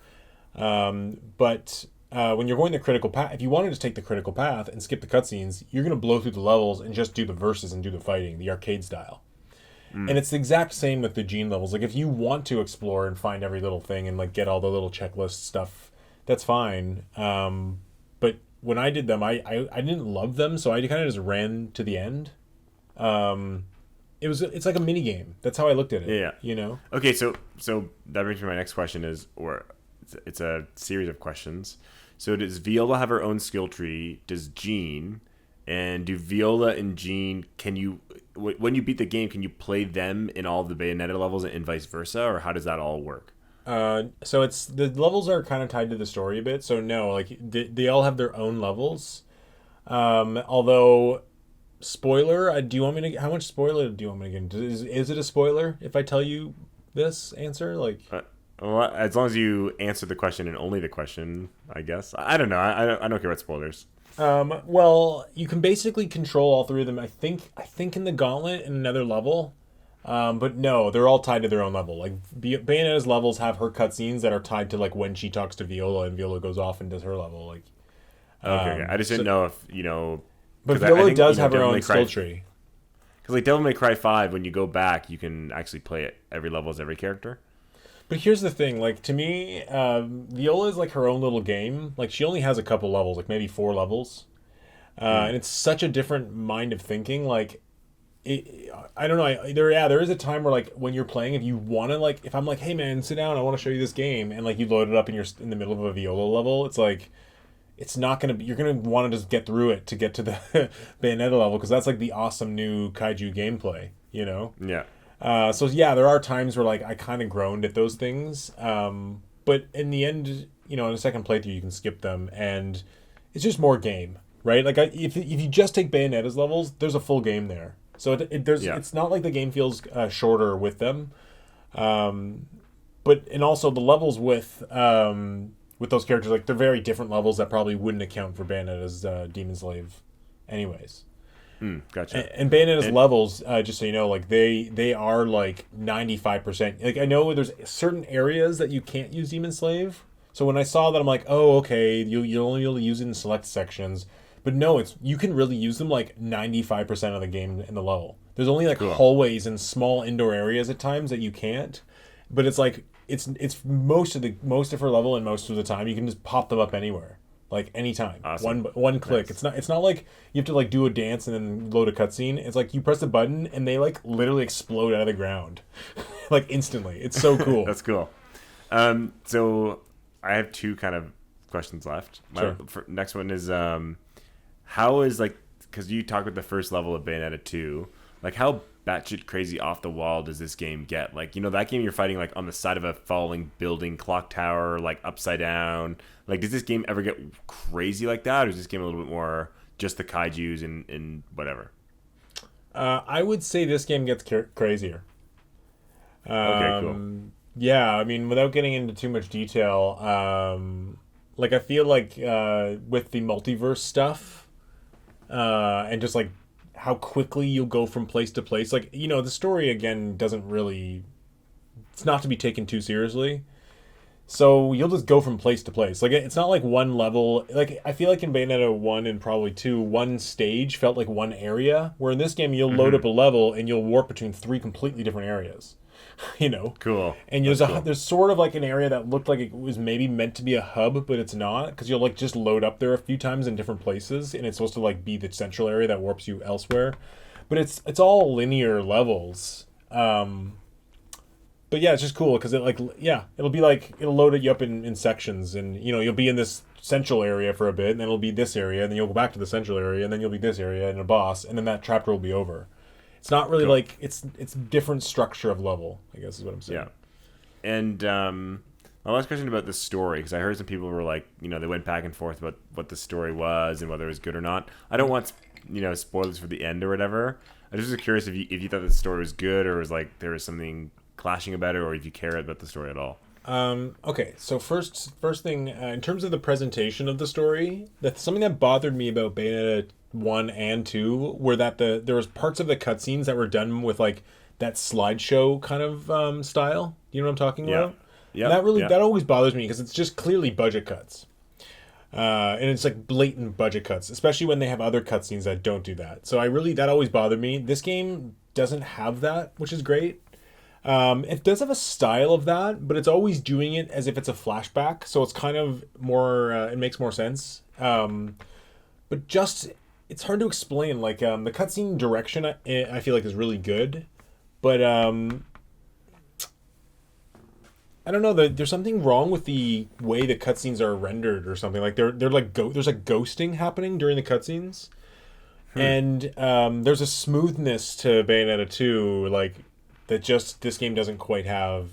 But when you're going the critical path, if you wanted to take the critical path and skip the cutscenes, you're going to blow through the levels and just do the verses and do the fighting, the arcade style. And it's the exact same with the Gene levels. Like if you want to explore and find every little thing and like get all the little checklist stuff, that's fine. But when I did them, I didn't love them, so I kind of just ran to the end. It's like a mini game. That's how I looked at it.
Yeah.
You know.
Okay, so that brings me to my next question it's a series of questions. So does Viola have her own skill tree? Does Gene? And do Viola and Gene, when you beat the game, can you play them in all the Bayonetta levels and vice versa, or how does that all work?
So it's the levels are kind of tied to the story a bit. So no, like they all have their own levels. Although spoiler, do you want me to? How much spoiler do you want me to get into? Is it a spoiler if I tell you this answer? Like,
well, as long as you answer the question and only the question, I guess. I don't know. I don't care about spoilers.
Well, you can basically control all three of them. I think in the Gauntlet in another level. But no, they're all tied to their own level. Like Bayonetta's levels have her cutscenes that are tied to like when she talks to Viola and Viola goes off and does her level. Like,
okay. I just didn't know if you know.
But Viola does have her own skill tree.
Because like Devil May Cry 5, when you go back, you can actually play it every level as every character.
But here's the thing, like to me, Viola is like her own little game. Like she only has a couple levels, like maybe 4 levels. And it's such a different mind of thinking. Like, I don't know. There is a time where like when you're playing, if you want to like, if I'm like, hey man, sit down, I want to show you this game, and like you load it up and you're in the middle of a Viola level, it's like it's not gonna be. You're gonna want to just get through it to get to the Bayonetta level because that's like the awesome new kaiju gameplay, you know.
Yeah.
So yeah, there are times where like I kind of groaned at those things, but in the end, you know, in a second playthrough, you can skip them, and it's just more game, right? Like if you just take Bayonetta's levels, there's a full game there. So it's not like the game feels shorter with them, but and also the levels with those characters, like they're very different levels that probably wouldn't account for Bayonetta's Demon Slave, anyways.
Gotcha.
And Bayonetta's levels, just so you know, like they are like 95%. Like I know there's certain areas that you can't use Demon Slave. So when I saw that, I'm like, oh, okay, you'll only be able to use it in select sections. But no, you can really use them like 95% of the game in the level. There's only like hallways and small indoor areas at times that you can't. But it's like it's most of her level and most of the time you can just pop them up anywhere. Like anytime. Awesome. One click. Nice. It's not like you have to like do a dance and then load a cutscene. It's like you press a button and they like literally explode out of the ground. Like instantly. It's so cool.
That's cool. So I have two kind of questions left.
Sure.
Next one is how is like, because you talked about the first level of Bayonetta 2, like how batshit crazy off the wall does this game get? Like, you know, that game you're fighting like on the side of a falling building, clock tower, like upside down. Like, does this game ever get crazy like that, or is this game a little bit more just the kaijus and whatever?
I would say this game gets crazier.
Okay, cool.
Yeah, I mean, without getting into too much detail, like I feel like with the multiverse stuff, and just like how quickly you'll go from place to place, like, you know, the story again doesn't really, it's not to be taken too seriously. So you'll just go from place to place. Like it's not like one level. Like I feel like in Bayonetta 1 and probably 2, one stage felt like one area. Where in this game you'll load up a level and you'll warp between 3 completely different areas. You know.
Cool.
And there's sort of like an area that looked like it was maybe meant to be a hub, but it's not, because you'll like just load up there a few times in different places, and it's supposed to like be the central area that warps you elsewhere. But it's all linear levels. But yeah, it's just cool because it'll be like it'll load you up in sections, and you know you'll be in this central area for a bit, and then it'll be this area, and then you'll go back to the central area, and then you'll be this area and a boss, and then that chapter will be over. It's not really like it's different structure of level, I guess is what I'm saying.
Yeah. And my last question about the story, because I heard some people were like, you know, they went back and forth about what the story was and whether it was good or not. I don't want, you know, spoilers for the end or whatever. I just was curious if you thought the story was good, or was like there was something clashing about it, or if you care about the story at all.
Okay, so first thing, in terms of the presentation of the story, that's something that bothered me about Bayonetta 1 and 2 were that there was parts of the cutscenes that were done with like that slideshow kind of style. You know what I'm talking about? Yeah. That always bothers me because it's just clearly budget cuts. And it's like blatant budget cuts, especially when they have other cutscenes that don't do that. So that always bothered me. This game doesn't have that, which is great. It does have a style of that, but it's always doing it as if it's a flashback, so it's kind of more, it makes more sense. But just, it's hard to explain. Like, the cutscene direction, I feel like is really good, but, I don't know, there's something wrong with the way the cutscenes are rendered or something. Like, they're like, there's like ghosting happening during the cutscenes, and, there's a smoothness to Bayonetta 2, like, that just this game doesn't quite have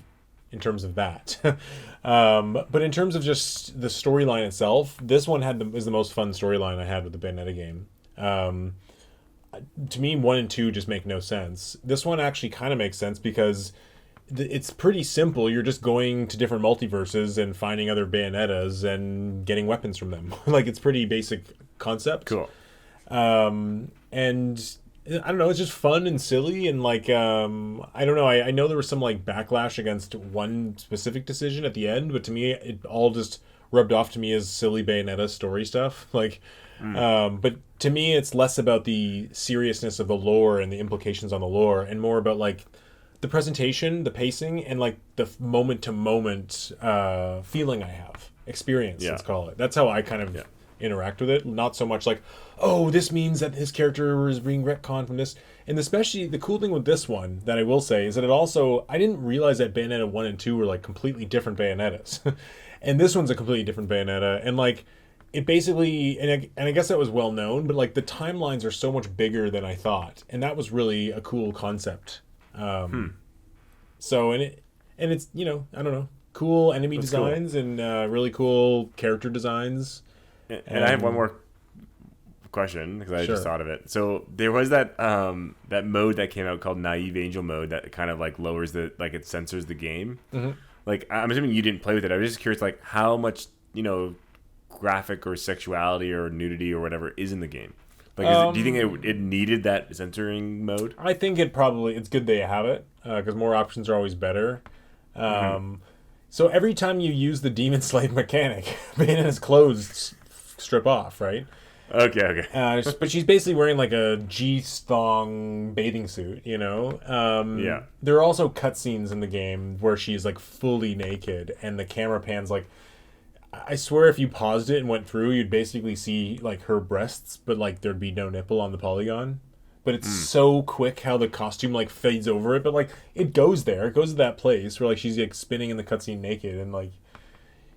in terms of that. But in terms of just the storyline itself, this one is the most fun storyline I had with the Bayonetta game. To me, 1 and 2 just make no sense. This one actually kind of makes sense because it's pretty simple. You're just going to different multiverses and finding other Bayonettas and getting weapons from them. Like, it's pretty basic concept.
Cool.
And I don't know, it's just fun and silly, and like, I don't know, I know there was some like backlash against one specific decision at the end, but to me, it all just rubbed off to me as silly Bayonetta story stuff. Like, but to me, it's less about the seriousness of the lore and the implications on the lore, and more about like the presentation, the pacing, and like the moment to moment feeling I have, experience. Let's call it. That's how I kind of interact with it. Not so much like, oh, this means that his character is being retconned from this. And especially the cool thing with this one that I will say is that it also, I didn't realize that Bayonetta 1 and 2 were like completely different Bayonettas. And this one's a completely different Bayonetta. And like, it basically, and I guess that was well known, but like the timelines are so much bigger than I thought. And that was really a cool concept. So, and it's, you know, I don't know, cool enemy
That's
designs and really cool character designs.
And I have one more question because I
Sure.
just thought of it. So there was that that mode that came out called Naive Angel mode that kind of like lowers the, like it censors the game.
Mm-hmm.
Like I'm assuming you didn't play with it. I was just curious, like how much, you know, graphic or sexuality or nudity or whatever is in the game. Like, do you think it needed that censoring mode?
I think it's good they have it because more options are always better. So every time you use the Demon Slave mechanic, Bayonetta's clothes strip off, right?
Okay.
But she's basically wearing like a G-thong bathing suit, you know?
Yeah.
There are also cutscenes in the game where she's like fully naked and the camera pans like, I swear if you paused it and went through, you'd basically see like her breasts, but like there'd be no nipple on the polygon. But it's so quick how the costume like fades over it, but like it goes there. It goes to that place where like she's like spinning in the cutscene naked and like,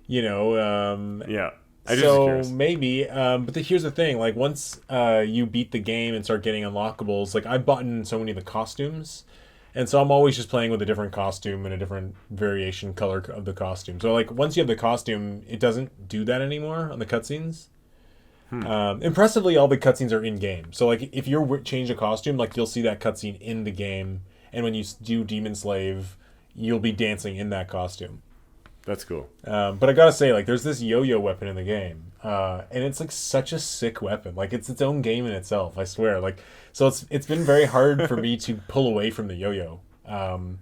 you know,
Yeah. I just was
so
curious.
maybe, but here's the thing: like once you beat the game and start getting unlockables, like I've bought in so many of the costumes, and so I'm always just playing with a different costume and a different variation color of the costume. So like once you have the costume, it doesn't do that anymore on the cutscenes. Impressively, all the cutscenes are in game. So like if you change a costume, like you'll see that cutscene in the game, and when you do Demon Slave, you'll be dancing in that costume.
That's cool.
But I gotta say, like, there's this yo-yo weapon in the game, and it's like such a sick weapon. Like, it's its own game in itself. I swear. Like, so it's been very hard for me to pull away from the yo-yo, and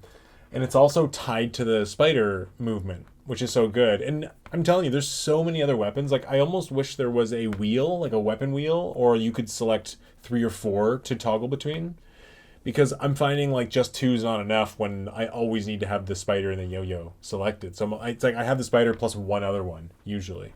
it's also tied to the spider movement, which is so good. And I'm telling you, there's so many other weapons. Like, I almost wish there was a wheel, like a weapon wheel, or you could select 3 or 4 to toggle between. Because I'm finding like just 2 is not enough when I always need to have the spider and the yo-yo selected. So it's like I have the spider plus one other one usually.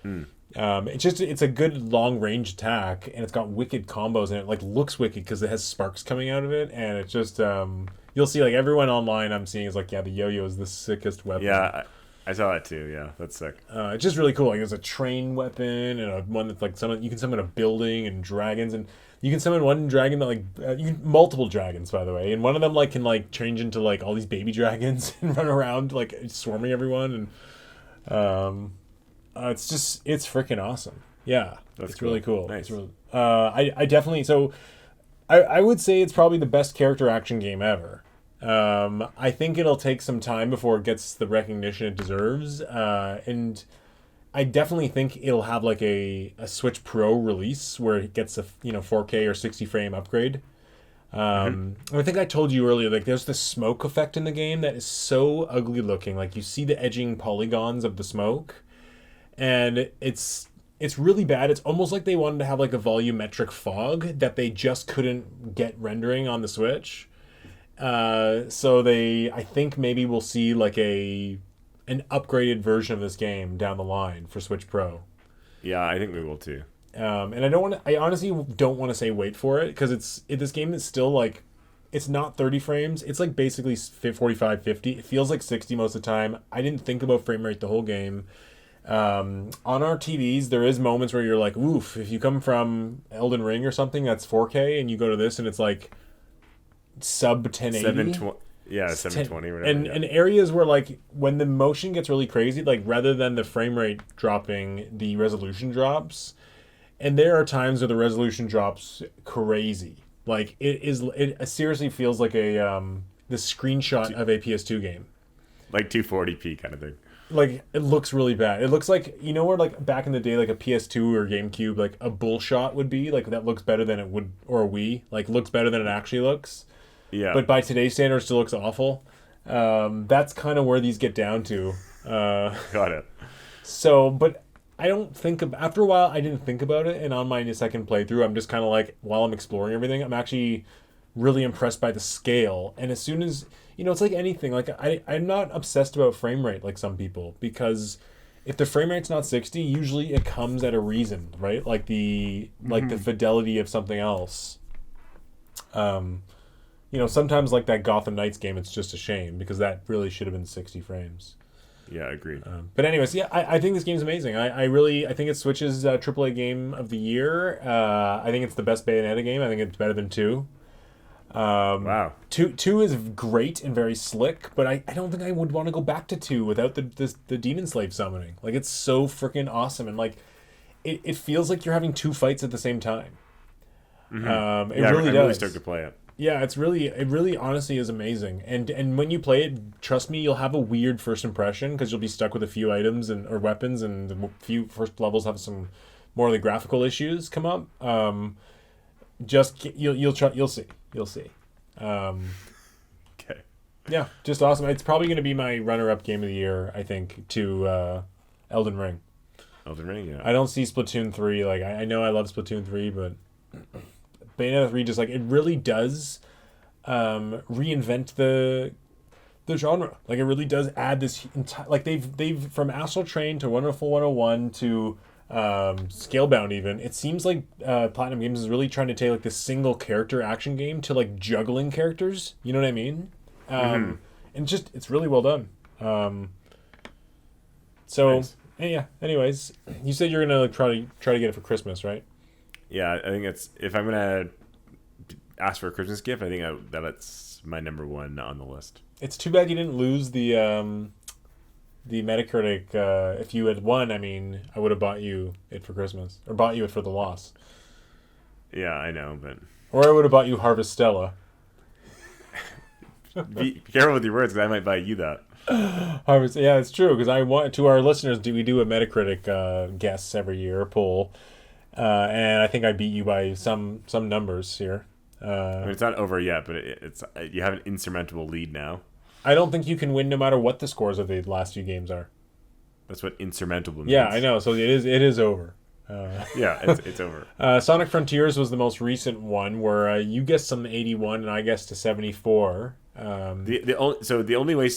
It's a good long range attack and it's got wicked combos and it like looks wicked because it has sparks coming out of it and it's just you'll see like everyone online I'm seeing is like, yeah, the yo-yo is the sickest weapon.
Yeah, I saw that too. Yeah, that's sick.
It's just really cool. Like there's a train weapon and one that's like you can summon a building and dragons and you can summon one dragon that like multiple dragons by the way, and one of them like can like change into like all these baby dragons and run around like swarming everyone, and it's freaking awesome. Yeah,
That's
it's
cool.
really cool.
Nice.
It's really, I definitely I would say it's probably the best character action game ever. I think it'll take some time before it gets the recognition it deserves, and I definitely think it'll have like a Switch Pro release where it gets a 4K or 60 frame upgrade. I think I told you earlier, like there's this smoke effect in the game that is so ugly looking. Like you see the edging polygons of the smoke, and it's really bad. It's almost like they wanted to have like a volumetric fog that they just couldn't get rendering on the Switch. So I think maybe we'll see like an upgraded version of this game down the line for Switch Pro.
Yeah, I think we will too.
And I honestly don't want to say wait for it because this game is still like, it's not 30 frames. It's like basically 45, 50. It feels like 60 most of the time. I didn't think about frame rate the whole game. On our TVs, there is moments where you're like, oof, if you come from Elden Ring or something that's 4K and you go to this and it's like sub 1080.
720. Yeah, 720 or whatever.
And areas where like when the motion gets really crazy, like rather than the frame rate dropping, the resolution drops. And there are times where the resolution drops crazy. Like it seriously feels like the screenshot of a PS2 game.
Like 240p kind of thing.
Like it looks really bad. It looks like, you know where like back in the day like a PS2 or GameCube like a bull shot would be, like that looks better than it would, or a Wii, like looks better than it actually looks.
Yeah.
But by today's standards, still looks awful. That's kind of where these get down to.
Got it.
So, but I don't think after a while, I didn't think about it. And on my second playthrough, I'm just kind of like, while I'm exploring everything, I'm actually really impressed by the scale. And as soon as, it's like anything, like I'm not obsessed about frame rate like some people, because if the frame rate's not 60, usually it comes at a reason, right? Like the fidelity of something else. Sometimes like that Gotham Knights game, it's just a shame because that really should have been 60 frames.
Yeah, agreed.
But anyways, yeah, I think this game's amazing. I think it Switch's AAA game of the year. I think it's the best Bayonetta game. I think it's better than 2.
Wow.
2 is great and very slick, but I don't think I would want to go back to 2 without the Demon Slave summoning. Like, it's so freaking awesome, and like it feels like you're having 2 fights at the same time. It really does.
I'm really stoked to play it.
Yeah, it really honestly is amazing. And when you play it, trust me, you'll have a weird first impression because you'll be stuck with a few items or weapons, and the few first levels have some more of the graphical issues come up. You'll see.
Okay.
Yeah, just awesome. It's probably going to be my runner-up game of the year, I think, to Elden Ring.
Elden Ring, yeah.
I don't see Splatoon 3. Like, I know I love Splatoon 3, but Bayonetta 3 just, like, it really does reinvent the genre. Like, it really does add this entire... Like, they've from Astral Chain to Wonderful 101 to Scalebound even, it seems like Platinum Games is really trying to take, like, this single character action game to, like, juggling characters. You know what I mean? And it's really well done. Nice. Yeah, anyways, you said you're gonna like, try to get it for Christmas, right?
Yeah, I think if I'm gonna ask for a Christmas gift, I think that's my number one on the list.
It's too bad you didn't lose the Metacritic. If you had won, I mean, I would have bought you it for Christmas, or bought you it for the loss.
Yeah, I know, but
or I would have bought you Harvestella.
Be careful with your words, because I might buy you that.
Harvest, yeah, it's true. Because I want to our listeners, we do a Metacritic guess every year, a poll, and I think I beat you by some numbers here.
I mean, it's not over yet, but it's you have an insurmountable lead now.
I don't think you can win no matter what the scores of the last few games are.
That's what insurmountable means.
Yeah, I know. So it is over.
Yeah, it's over.
Sonic Frontiers was the most recent one where you guessed some 81 and I guessed to 74.
The only way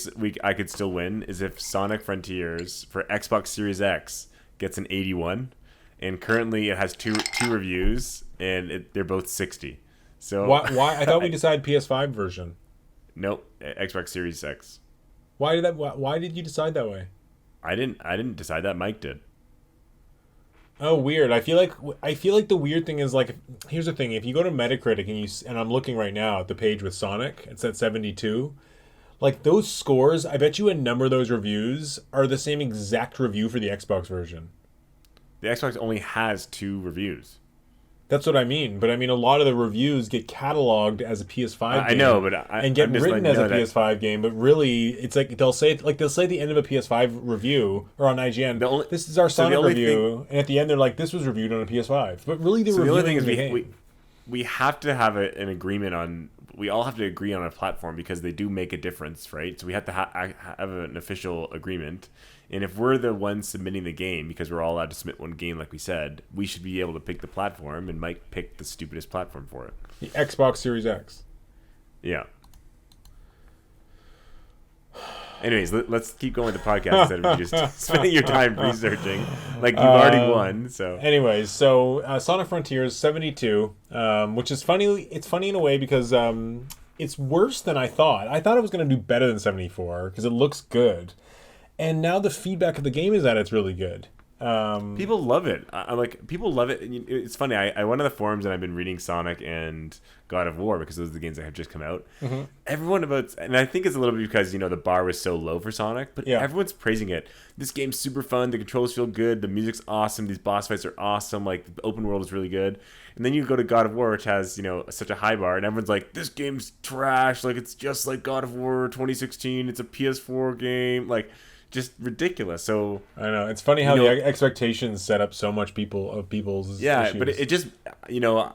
I could still win is if Sonic Frontiers for Xbox Series X gets an 81, and currently it has two reviews and they're both 60. So
why? I thought we decided PS5 version.
Nope, Xbox Series X.
Why did you decide that way?
I didn't decide that. Mike did.
Oh, weird. I feel like the weird thing is, like, here's the thing: if you go to Metacritic and I'm looking right now at the page with Sonic, it's at 72. Like, those scores, I bet you a number of those reviews are the same exact review for the Xbox version.
The Xbox only has 2 reviews.
That's what I mean. But I mean, a lot of the reviews get cataloged as a PS5 game.
I know, but
and get written as a PS5 game. But really, it's like they'll say at the end of a PS5 review or on IGN, this is our Sonic review, and at the end they're like, this was reviewed on a PS5. But really, the only thing is
we have to have an agreement on. We all have to agree on a platform because they do make a difference, right? So we have to have an official agreement. And if we're the ones submitting the game, because we're all allowed to submit one game, like we said, we should be able to pick the platform, and Mike picked the stupidest platform for it.
The Xbox Series X.
Yeah. Anyways, let's keep going with the podcast instead of just spending your time researching. Like, you've already won, so...
Anyways, so Sonic Frontiers, 72, which is funny. It's funny in a way because it's worse than I thought. I thought it was going to do better than 74 because it looks good. And now the feedback of the game is that it's really good.
People love it. People love it. It's funny. I went on the forums and I've been reading Sonic and God of War because those are the games that have just come out. Mm-hmm. Everyone and I think it's a little bit because, the bar was so low for Sonic, but everyone's praising it. This game's super fun. The controls feel good. The music's awesome. These boss fights are awesome. Like, the open world is really good. And then you go to God of War, which has, such a high bar, and everyone's like, this game's trash. Like, it's just like God of War 2016. It's a PS4 game. Like, just ridiculous. So
I know it's funny how the expectations set up so much people's issues.
But it just we'll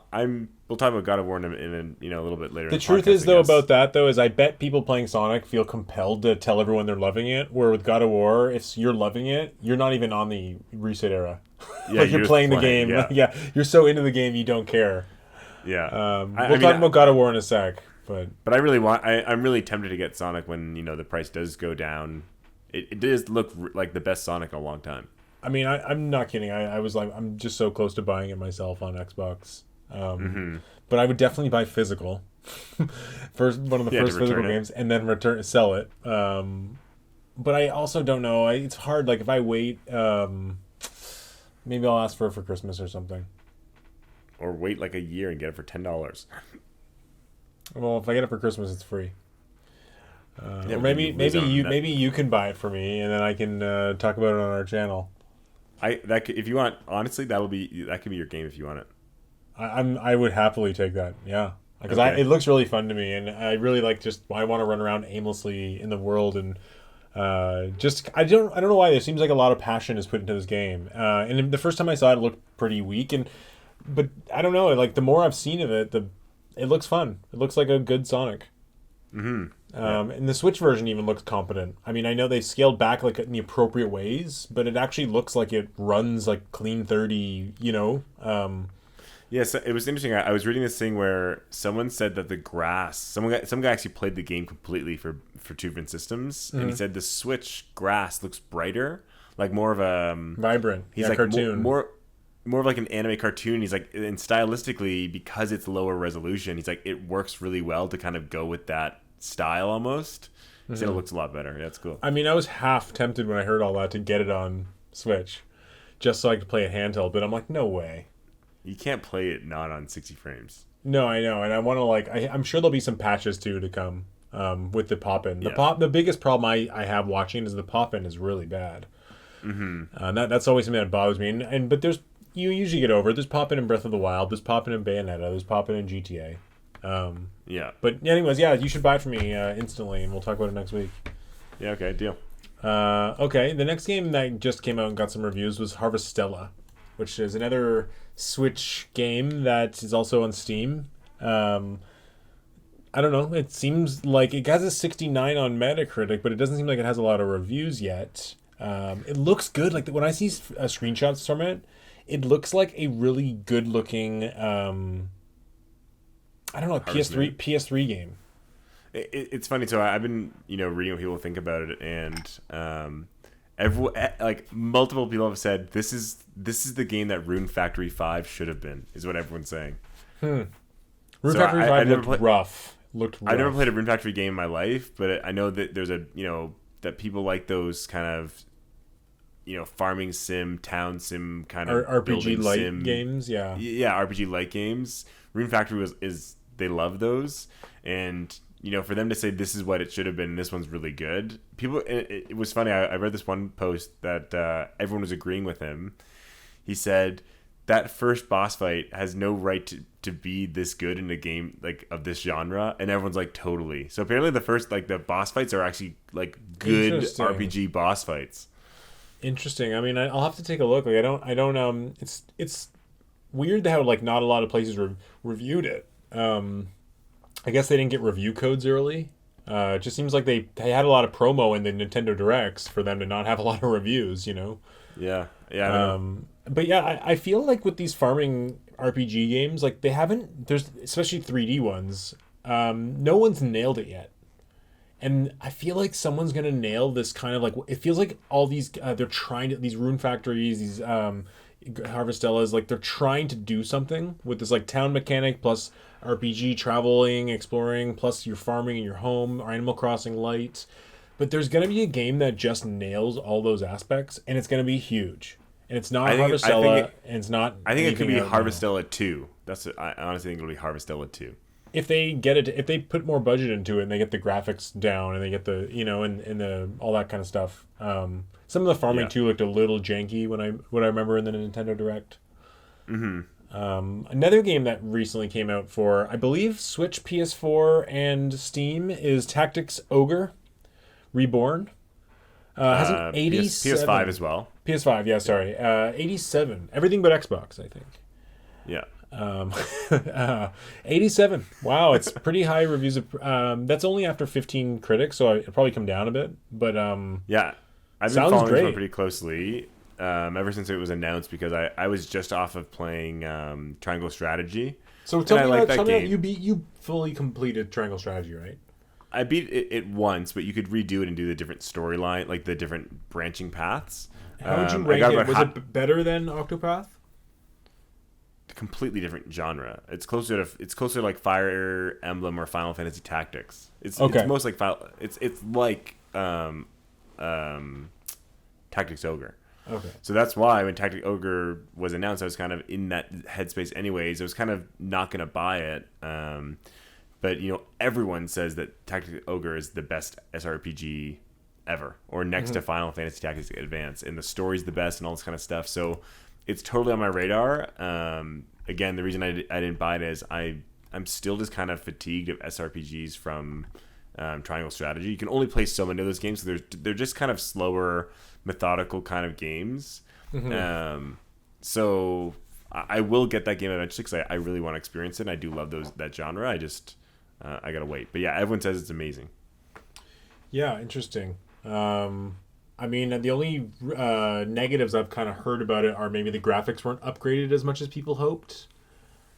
talk about God of War in a little bit later.
The truth is though about that though is I bet people playing Sonic feel compelled to tell everyone they're loving it. Where with God of War, if you're loving it, you're not even on the reset era.
Yeah,
like you're playing the game.
Yeah.
You're so into the game you don't care.
Yeah,
we'll talk about God of War in a sec. But
I really I'm really tempted to get Sonic when the price does go down It does look like the best Sonic in a long time.
I mean, I'm not kidding. I was like, I'm just so close to buying it myself on Xbox. But I would definitely buy physical. First, one of the first physical games, and then sell it. But I also don't know. It's hard. Like if I wait, maybe I'll ask for it for Christmas or something.
Or wait like a year and get it for $10.
Well, if I get it for Christmas, it's free. Or maybe you can buy it for me, and then I can talk about it on our channel.
If you want, honestly, that could be your game if you want it.
I would happily take that. Yeah, because it looks really fun to me, and I really like I want to run around aimlessly in the world and I don't know why. There seems like a lot of passion is put into this game, and the first time I saw it, it looked pretty weak, but I don't know. Like the more I've seen of it, it looks fun. It looks like a good Sonic. And the Switch version even looks competent. I mean, I know they scaled back like in the appropriate ways, but it actually looks like it runs like clean 30.
Yes, it was interesting. I was reading this thing where someone said that the grass, some guy actually played the game completely for two different systems, and he said the Switch grass looks brighter, like more of a
vibrant.
He's like cartoon, more of like an anime cartoon. He's like, and stylistically, because it's lower resolution, he's like it works really well to kind of go with that style almost. He said it looks a lot better. Yeah, it's cool.
I mean, I was half tempted when I heard all that to get it on Switch, just so I could play it handheld, but I'm like, no way.
You can't play it not on 60 frames.
No, I know, and I want to I'm sure there'll be some patches too to come with the pop-in. The biggest problem I have watching is the pop-in is really bad. That's always something that bothers me. But you usually get over it. There's pop-in in Breath of the Wild. There's pop-in in Bayonetta. There's pop-in in GTA. But anyways, you should buy it for me instantly, and we'll talk about it next week.
Yeah. Okay. Deal.
Okay. The next game that just came out and got some reviews was Harvestella, which is another Switch game that is also on Steam. I don't know. It seems like it has a 69 on Metacritic, but it doesn't seem like it has a lot of reviews yet. It looks good. Like when I see screenshots from it, it looks like a really good-looking, I don't know, PS3 game.
It's funny. So I've been reading what people think about it, and like multiple people have said this is the game that Rune Factory 5 should have been, is what everyone's saying.
Rune Factory 5 looked rough.
I never played a Rune Factory game in my life, but I know that there's that people like those kind of farming sim, town sim kind of
RPG light games. Yeah,
RPG light games. Rune Factory they love those, and for them to say this is what it should have been, and this one's really good. It was funny. I read this one post that everyone was agreeing with him. He said that first boss fight has no right to be this good in a game like of this genre, and everyone's like totally. So apparently the first the boss fights are actually like good RPG boss fights. Interesting.
I mean, I'll have to take a look. Like I don't. It's weird how not a lot of places reviewed it. I guess they didn't get review codes early. It just seems like they had a lot of promo in the Nintendo Directs for them to not have a lot of reviews,
Yeah. I don't know.
But yeah, I feel like with these farming RPG games, there's especially 3D ones, no one's nailed it yet. And I feel like someone's going to nail this kind of it feels like all these, they're trying to, these Rune Factories, these Harvestellas, they're trying to do something with this town mechanic plus RPG, traveling, exploring, plus you're farming in your home, or Animal Crossing Light. But there's going to be a game that just nails all those aspects, and it's going to be huge. And it's not Harvestella, and it's not...
I think it could be Harvestella 2. I honestly think it'll be Harvestella 2.
If they get it, if they put more budget into it, and they get the graphics down, and they get the, and the all that kind of stuff. Some of the farming too looked a little janky when I remember in the Nintendo Direct. Another game that recently came out for, I believe, Switch, PS4, and Steam is Tactics Ogre Reborn. Has an 87.
PS5 as well.
PS5, yeah, sorry. 87. Everything but Xbox, I think.
Yeah.
87. Wow, it's pretty high reviews. That's only after 15 critics, so it'll probably come down a bit. But
yeah, I've been following this one pretty closely ever since it was announced, because I was just off of playing Triangle Strategy.
So tell me about you fully completed Triangle Strategy, right?
I beat it once, but you could redo it and do the different storyline, like the different branching paths.
How would you
I
rank
got
it?
about
Was it better than Octopath?
completely different genre. It's closer to like Fire Emblem or Final Fantasy Tactics. It's
Okay.
it's most like it's like Tactics Ogre.
Okay.
So that's why when Tactic Ogre was announced, I was kind of in that headspace anyways. I was kind of not going to buy it. But, everyone says that Tactic Ogre is the best SRPG ever, or next to Final Fantasy Tactics Advance. And the story's the best and all this kind of stuff. So it's totally on my radar. Again, the reason I didn't buy it is I'm still just kind of fatigued of SRPGs from Triangle Strategy. You can only play so many of those games. So they're just kind of slower, methodical kind of games. So I will get that game eventually because I really want to experience it. And I do love that genre. I gotta wait. But yeah, everyone says it's amazing.
Yeah, interesting. I mean, the only negatives I've kind of heard about it are maybe the graphics weren't upgraded as much as people hoped.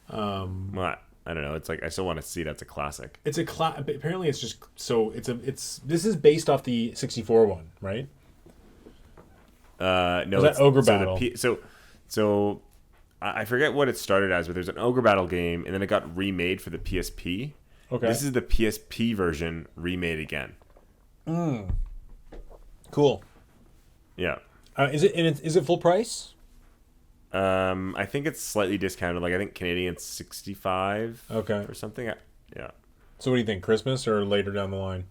Well, I don't know. It's like I still want to see it as a classic.
It's apparently it's just so this is based off the 64 one, right?
No,
was that Ogre Battle?
So I forget what it started as, but there's an Ogre Battle game, and then it got remade for the PSP.
Okay.
This is the PSP version remade again.
Cool.
Yeah.
Is it full price?
I think it's slightly discounted. Like I think Canadian 65.
Okay.
Or something. Yeah.
So what do you think? Christmas or later down the line?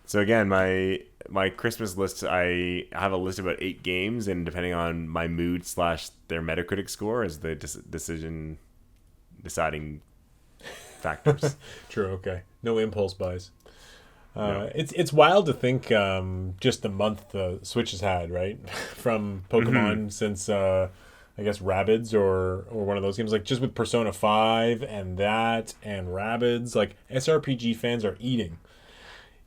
So again, my Christmas list, I have a list of about 8 games, and depending on my mood / their Metacritic score is the deciding factors.
True. Okay. No impulse buys.
No.
It's wild to think just the month the Switch has had, right? From Pokemon since I guess Rabbids or one of those games, like just with Persona 5 and that and Rabbids, like SRPG fans are eating,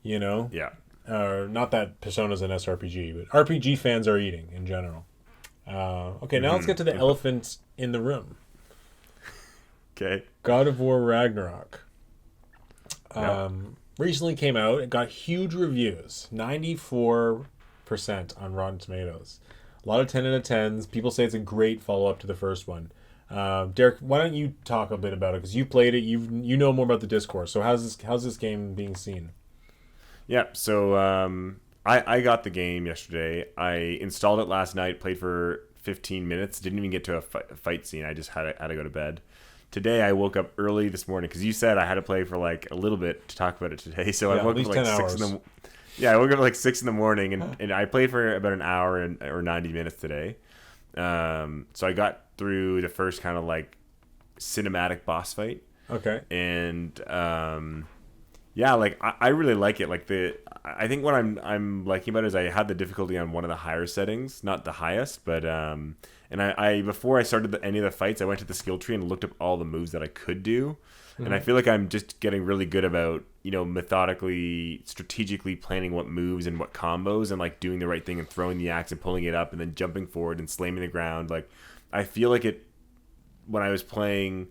Yeah.
not that Persona's an SRPG, but RPG fans are eating in general. Okay, now let's get to the elephant in the room.
Okay.
God of War Ragnarok.
Yep.
Recently came out. It got huge reviews. 94% on Rotten Tomatoes. A lot of 10 out of 10s. People say it's a great follow-up to the first one. Derek, why don't you talk a bit about it? Because you played it. You know more about the discourse. So how's this game being seen?
Yeah, so I got the game yesterday. I installed it last night, played for 15 minutes, didn't even get to a fight scene. I just had to go to bed. Today I woke up early this morning because you said I had to play for like a little bit to talk about it today. So I woke up like 6 in the I woke up like 6 in the morning and I played for about an hour or 90 minutes today. So I got through the first kind of like cinematic boss fight.
Okay.
And yeah, like I really like it. Like I think what I'm liking about it is I had the difficulty on one of the higher settings, not the highest, but and I before I started any of the fights, I went to the skill tree and looked up all the moves that I could do, and I feel like I'm just getting really good about methodically, strategically planning what moves and what combos, and like doing the right thing and throwing the axe and pulling it up and then jumping forward and slamming the ground. Like I feel like it when I was playing.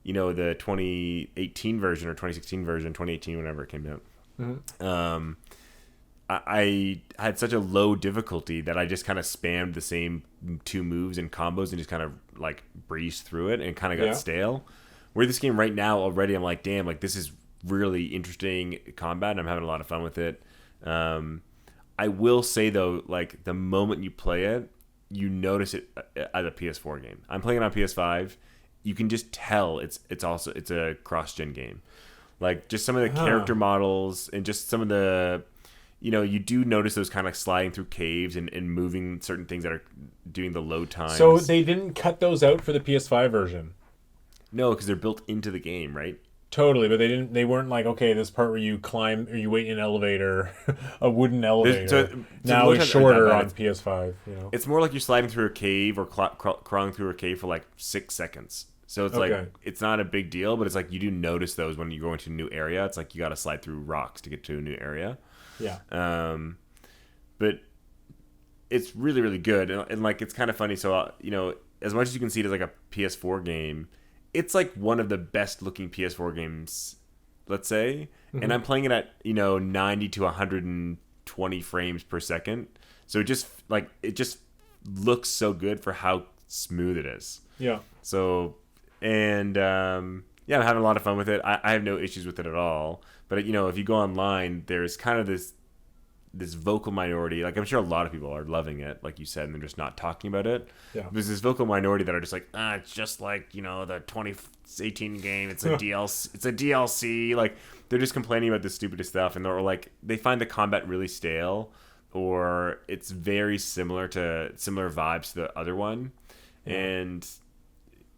The 2018 version or 2016 version, 2018, whenever it came out. I had such a low difficulty that I just kind of spammed the same 2 moves and combos and just kind of like breezed through it and kind of got stale. Where this game right now already, I'm like, damn, like this is really interesting combat and I'm having a lot of fun with it. I will say though, like the moment you play it, you notice it as a PS4 game. I'm playing it on PS5. You can just tell it's a cross-gen game. Like just some of the character models and just some of the, you do notice those kind of sliding through caves and moving certain things that are doing the load times.
So they didn't cut those out for the PS5 version?
No, because they're built into the game, right?
Totally, but they weren't like, okay, this part where you climb or you wait in an elevator, a wooden elevator, now it's shorter on PS5.
It's more like you're sliding through a cave or crawling through a cave for like 6 seconds. So it's like, it's not a big deal, but it's like you do notice those when you go into a new area. It's like you got to slide through rocks to get to a new area.
Yeah.
But it's really, really good. And like, it's kind of funny. So, as much as you can see it as like a PS4 game, it's like one of the best looking PS4 games let's say, and I'm playing it at 90 to 120 frames per second. So it just looks so good for how smooth it is.
Yeah.
So, and yeah, I'm having a lot of fun with it. I have no issues with it at all. But if you go online, there's kind of this vocal minority. Like, I'm sure a lot of people are loving it, like you said, and they're just not talking about it.
Yeah.
There's this vocal minority that are just like, it's just like the 2018 game. It's a DLC. It's a DLC. Like, they're just complaining about the stupidest stuff, and they're like, they find the combat really stale, or it's very similar vibes to the other one, and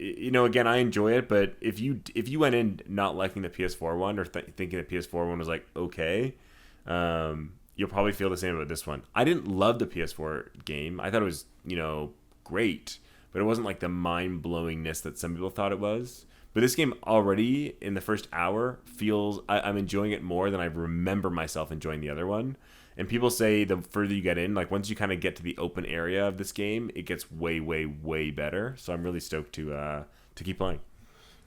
again, I enjoy it, but if you went in not liking the PS4 one or thinking the PS4 one was like okay, you'll probably feel the same about this one. I didn't love the PS4 game. I thought it was great, but it wasn't like the mind blowingness that some people thought it was. But this game already in the first hour feels I'm enjoying it more than I remember myself enjoying the other one. And people say the further you get in, like once you kind of get to the open area of this game, it gets way, way, way better. So I'm really stoked to keep playing.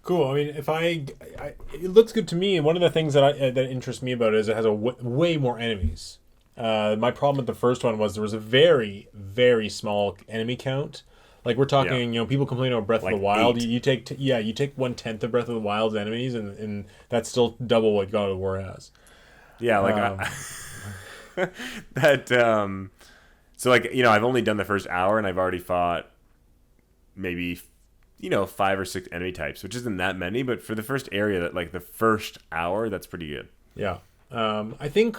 Cool. I mean, it looks good to me. And one of the things that interests me about it is it has way more enemies. My problem with the first one was there was a very, very small enemy count. Like we're talking, people complain about Breath of the Wild.
8.
You take 1/10 of Breath of the Wild's enemies, and that's still double what God of War has.
Yeah, like that. So I've only done the first hour, and I've already fought maybe 5 or 6 enemy types, which isn't that many, but for the first area, that like the first hour, that's pretty good.
Yeah. I think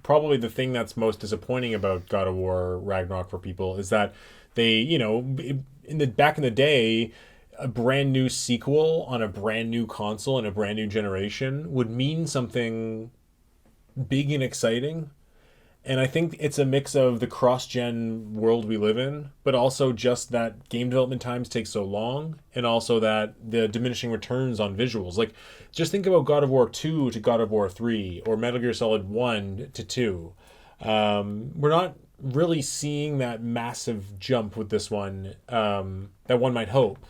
probably the thing that's most disappointing about God of War Ragnarok for people is that they, back in the day, a brand new sequel on a brand new console and a brand new generation would mean something big and exciting. And I think it's a mix of the cross-gen world we live in, but also just that game development times take so long, and also that the diminishing returns on visuals. Like, just think about God of War 2 to God of War 3, or Metal Gear Solid 1 to 2. We're not really seeing that massive jump with this one that one might hope.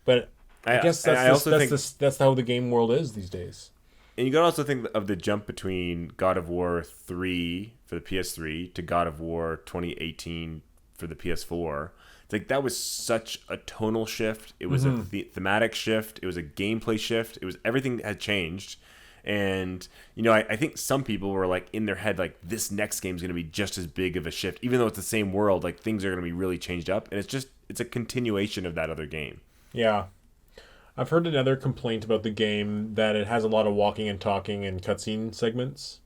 But I guess that's how the game world is these days.
And you gotta also think of the jump between God of War 3 for the PS3 to God of War 2018 for the PS4. It's like that was such a tonal shift. It was a thematic shift. It was a gameplay shift. It was everything that had changed. And I think some people were like in their head like this next game is going to be just as big of a shift, even though it's the same world. Like things are going to be really changed up, and it's a continuation of that other game.
Yeah. I've heard another complaint about the game that it has a lot of walking and talking and cutscene segments.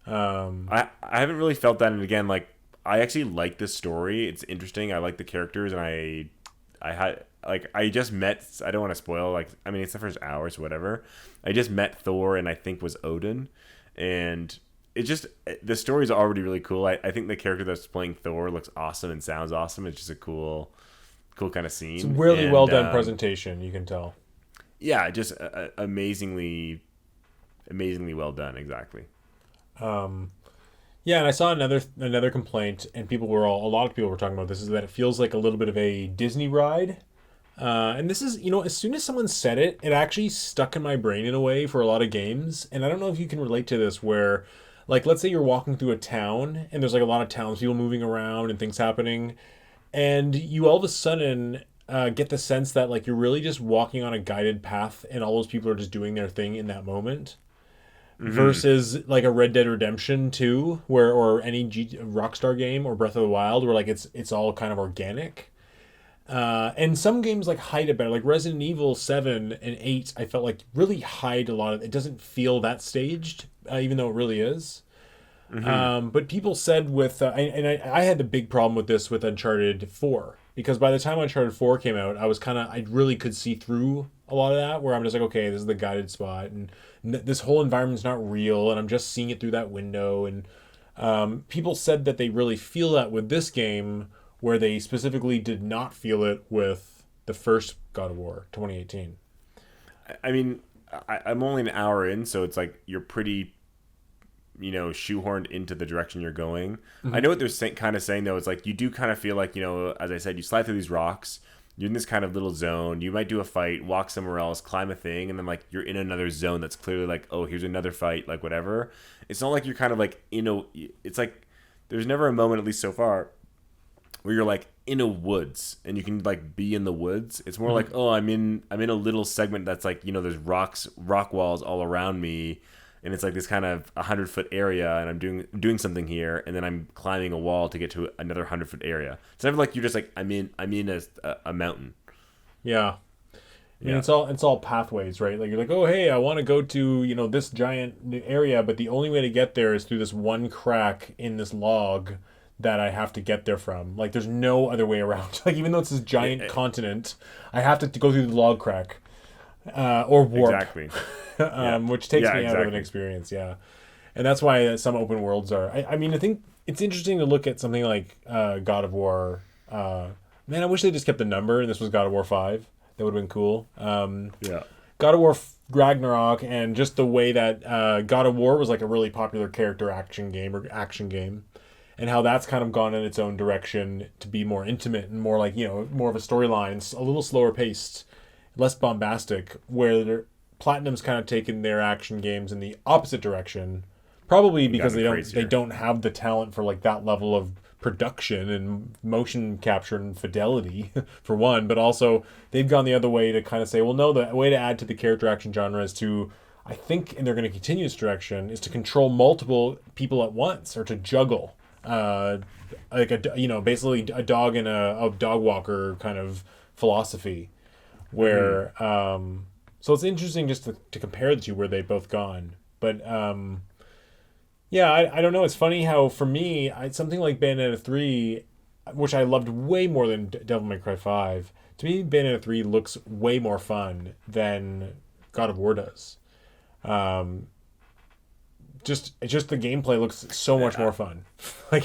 I haven't really felt that, and again, like I actually like this story. It's interesting. I like the characters, and I just met. I don't want to spoil. Like I mean, it's the first hour, so whatever. I just met Thor, and I think was Odin, and the story's already really cool. I think the character that's playing Thor looks awesome and sounds awesome. It's just a cool kind of scene.
It's a really well done presentation. You can tell.
Yeah, just amazingly well done. Exactly.
Yeah, and I saw another complaint, and a lot of people were talking about this, is that it feels like a little bit of a Disney ride. And this is, as soon as someone said it, it actually stuck in my brain in a way for a lot of games. And I don't know if you can relate to this, where, like, let's say you're walking through a town, and there's like a lot of townspeople moving around and things happening, and you all of a sudden get the sense that like you're really just walking on a guided path, and all those people are just doing their thing in that moment. Versus like a Red Dead Redemption 2, or any Rockstar game, or Breath of the Wild, where like it's all kind of organic. And some games like hide it better, like Resident Evil 7 and 8. I felt like really hide a lot of it. Doesn't feel that staged, even though it really is. But people said I had the big problem with this with Uncharted 4, because by the time Uncharted 4 came out, I really could see through a lot of that, where I'm just like, okay, this is the guided spot, and this whole environment's not real, and I'm just seeing it through that window. And people said that they really feel that with this game, where they specifically did not feel it with the first God of War 2018.
I mean, I'm only an hour in, so it's like you're pretty shoehorned into the direction you're going. I know what they're kind of saying though. It's like you do kind of feel like, as I said, you slide through these rocks, you're in this kind of little zone. You might do a fight, walk somewhere else, climb a thing, and then like you're in another zone that's clearly like, oh, here's another fight, like whatever. It's not like you're kind of like it's like there's never a moment, at least so far, where you're like in a woods and you can like be in the woods. It's more like, oh, I'm in a little segment that's like, there's rock walls all around me, and it's like this kind of 100-foot area, and I'm doing something here, and then I'm climbing a wall to get to another 100-foot area. It's never like you're just like I'm in a mountain.
Yeah. I mean, it's all pathways, right? Like you're like, oh, hey, I want to go to, this giant area, but the only way to get there is through this one crack in this log that I have to get there from. Like, there's no other way around. Like, even though it's this giant continent, I have to go through the log crack or warp.
Exactly.
Which takes me out of an experience, And that's why some open worlds are... I mean, I think it's interesting to look at something like God of War. Man, I wish they just kept the number and this was God of War 5. That would have been cool. God of War Ragnarok, and just the way that God of War was like a really popular character action game, and how that's kind of gone in its own direction to be more intimate and more like, more of a storyline, a little slower paced, less bombastic, where Platinum's kind of taken their action games in the opposite direction, probably because they don't have the talent for like that level of production and motion capture and fidelity for one, but also they've gone the other way to kind of say, well, no, the way to add to the character action genre is to, I think, and they're going to continue this direction, is to control multiple people at once, or to juggle, like basically a dog and a dog walker kind of philosophy, where so it's interesting just to compare the two, where they've both gone, but I don't know. It's funny how, for me, something like Bayonetta 3, which I loved way more than Devil May Cry 5, to me, Bayonetta 3 looks way more fun than God of War does. Just the gameplay looks so much more fun.
I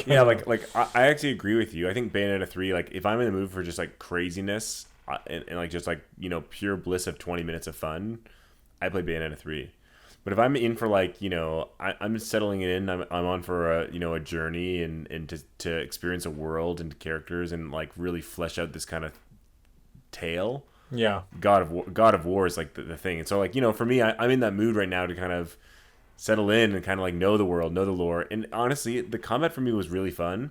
actually agree with you. I think Bayonetta 3, like, if I'm in the mood for just like craziness and like just like pure bliss of 20 minutes of fun, I play Bayonetta 3. But if I'm in for like, I'm settling it in, I'm on for a journey and to experience a world and characters and like really flesh out this kind of tale.
Yeah.
God of War is like the thing. And so like, for me, I'm in that mood right now to kind of settle in and kind of like know the world, know the lore. And honestly, the combat for me was really fun.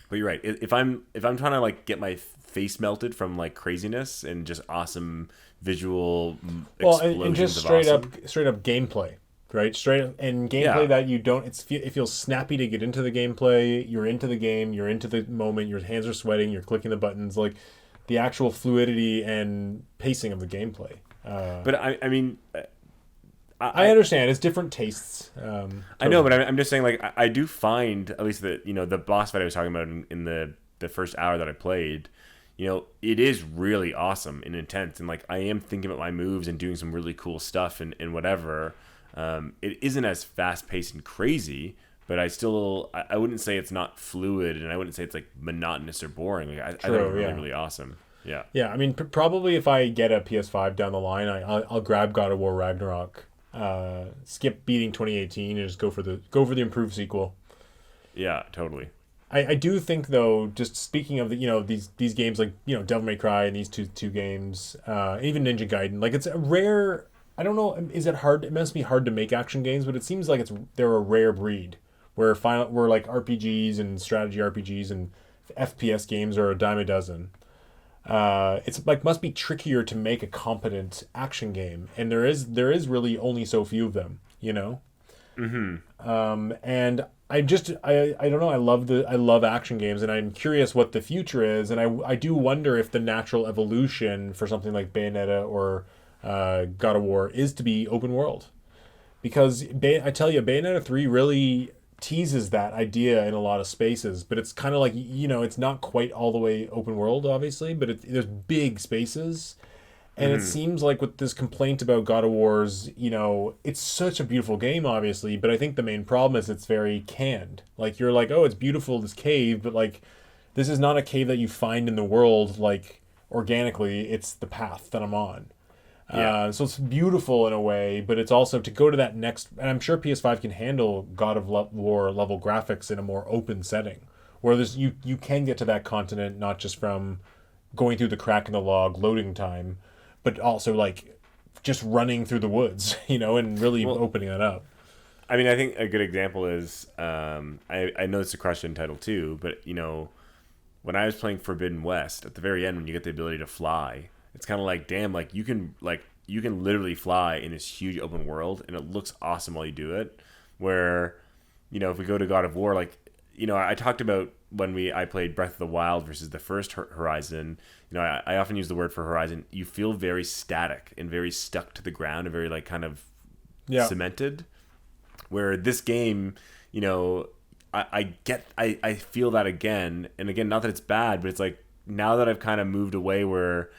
But you're right. If I'm trying to like get my face melted from like craziness and just awesome visual explosions
and just
of
straight
awesome.
up gameplay, right? That you don't. It feels snappy to get into the gameplay. You're into the game. You're into the moment. Your hands are sweating. You're clicking the buttons. Like the actual fluidity and pacing of the gameplay.
But I mean.
I understand. It's different tastes. Totally.
I know, but I'm just saying, like, I do find, at least the boss fight I was talking about in the first hour that I played, it is really awesome and intense. And, like, I am thinking about my moves and doing some really cool stuff and whatever. It isn't as fast-paced and crazy, but I wouldn't say it's not fluid, and I wouldn't say it's, like, monotonous or boring. Like, I think it's really, really awesome. Yeah.
Yeah, I mean, probably if I get a PS5 down the line, I'll grab God of War Ragnarok. Skip beating 2018 and just go for the improved sequel.
Yeah, totally.
I do think, though, just speaking of these games like Devil May Cry and these two games, even Ninja Gaiden, like, it's a rare. I don't know, is it hard? It must be hard to make action games, but it seems like they're a rare breed where like RPGs and strategy RPGs and FPS games are a dime a dozen. It's like must be trickier to make a competent action game, and there is really only so few of them, and I don't know, I love action games, and I'm curious what the future is, and I do wonder if the natural evolution for something like Bayonetta or God of War is to be open world, because I tell you, Bayonetta 3 really teases that idea in a lot of spaces, but it's kind of like, it's not quite all the way open world, obviously, but there's big spaces, and it seems like with this complaint about God of War's, it's such a beautiful game, obviously, but I think the main problem is it's very canned. Like, you're like, oh, it's beautiful, this cave, but like, this is not a cave that you find in the world, like, organically. It's the path that I'm on. Yeah. So it's beautiful in a way, but it's also to go to that next, and I'm sure PS5 can handle God of War level graphics in a more open setting, where you can get to that continent not just from going through the crack in the log loading time, but also like just running through the woods, and really
Well,
opening it up.
I mean, I think a good example is I know it's a question title too, but when I was playing Forbidden West, at the very end when you get the ability to fly, it's kind of like damn, you can literally fly in this huge open world, and it looks awesome while you do it. Where if we go to God of War, I talked about when I played Breath of the Wild versus the first Horizon. I often use the word for Horizon. You feel very static and very stuck to the ground and very like kind of
Yeah.
cemented. Where this game, I feel that again and again. Not that it's bad, but it's like now that I've kind of moved away, where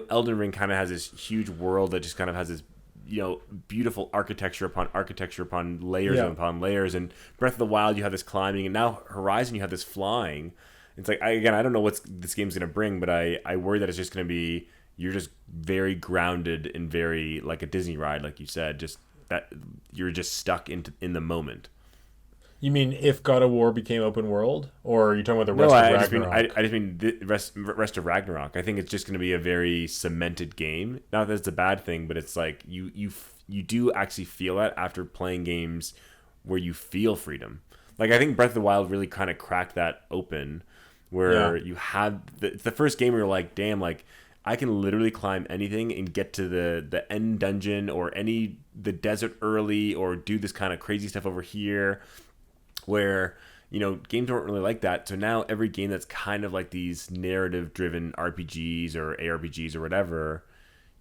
Elden Ring kind of has this huge world that just kind of has this beautiful architecture upon layers
Yeah.
upon layers. And Breath of the Wild, you have this climbing, and now Horizon, you have this flying. It's like I don't know what this game's gonna bring, but I worry that it's just gonna be you're just very grounded and very like a Disney ride, like you said, just that you're just stuck in the moment.
You mean if God of War became open world, or are you talking about the
No,
rest of
I just mean
Ragnarok?
I just mean the rest of Ragnarok. I think it's just going to be a very cemented game. Not that it's a bad thing, but it's like you do actually feel that after playing games where you feel freedom. Like I think Breath of the Wild really kind of cracked that open, where
Yeah.
you had it's the first game where you're like, damn, like I can literally climb anything and get to the end dungeon or the desert early or do this kind of crazy stuff over here where games weren't really like that. So now every game that's kind of like these narrative driven RPGs or ARPGs or whatever,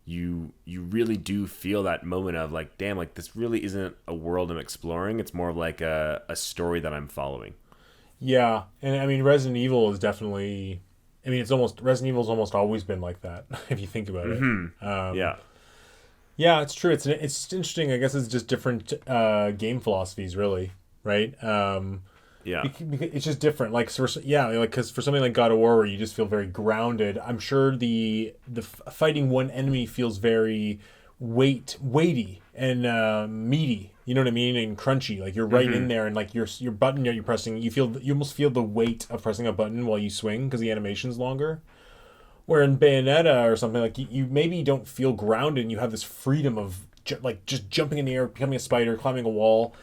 you really do feel that moment of like, damn, like this really isn't a world I'm exploring. It's more of like a story that I'm following.
Yeah, and I mean Resident Evil is definitely. I mean, it's almost Resident Evil's almost always been like that if you think about it.
Yeah.
Yeah, it's true. It's interesting. I guess it's just different game philosophies, really, right?
Yeah.
It's just different. Like, yeah, like because for something like God of War, where you just feel very grounded, I'm sure fighting one enemy feels very weighty and meaty. You know what I mean? And crunchy. Like you're right in there, and like your button that you're pressing, you almost feel the weight of pressing a button while you swing because the animation's longer. Where in Bayonetta or something like you maybe don't feel grounded, and you have this freedom of like just jumping in the air, becoming a spider, climbing a wall,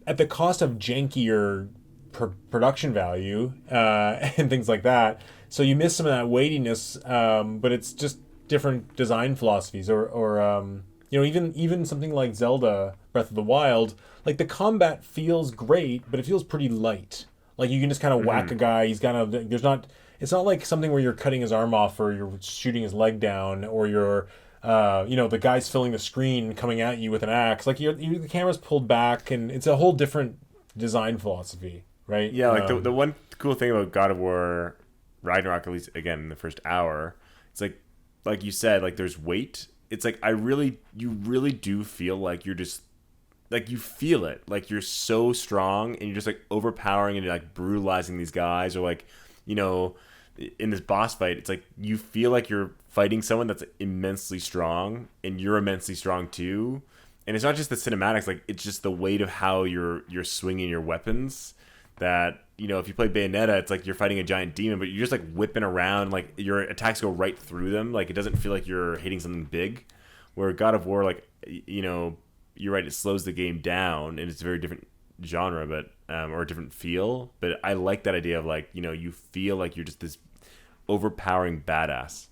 at the cost of jankier production value and things like that. So you miss some of that weightiness, but it's just different design philosophies, or even something like Zelda Breath of the Wild. Like the combat feels great, but it feels pretty light. Like you can just kind of whack a guy. He's kind of there's not. It's not like something where you're cutting his arm off or you're shooting his leg down or you're the guy's filling the screen coming at you with an axe. Like the camera's pulled back, and it's a whole different design philosophy, right?
Yeah, like the one cool thing about God of War Ragnarok, at least again in the first hour, it's like you said, like there's weight. It's like you really do feel like you're just like you feel it, like you're so strong and you're just like overpowering and you're like brutalizing these guys, or like in this boss fight, it's like you feel like you're fighting someone that's immensely strong and you're immensely strong too. And it's not just the cinematics, like it's just the weight of how you're swinging your weapons. That if you play Bayonetta, it's like you're fighting a giant demon, but you're just like whipping around, like your attacks go right through them. Like it doesn't feel like you're hitting something big. Where God of War, like you're right, it slows the game down and it's a very different genre, but or a different feel. But I like that idea of like you feel like you're just this overpowering badass.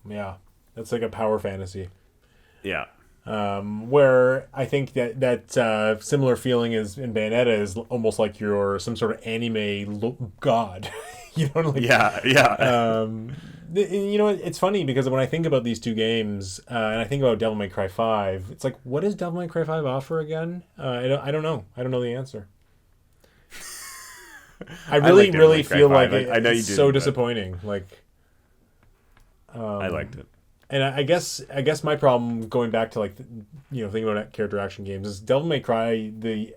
Yeah, that's like a power fantasy.
Yeah.
Where I think that similar feeling is in Bayonetta is almost like you're some sort of anime god. Like
Yeah.
it's funny because when I think about these two games and I think about Devil May Cry 5, it's like, what does Devil May Cry 5 offer again? I don't know. I don't know the answer. I really,
like Devil
really
May Cry
feel
5.
like
I know you
it's
didn't,
so
but
disappointing. Like,
I liked it.
and I guess my problem going back to like thinking about character action games is Devil May Cry, the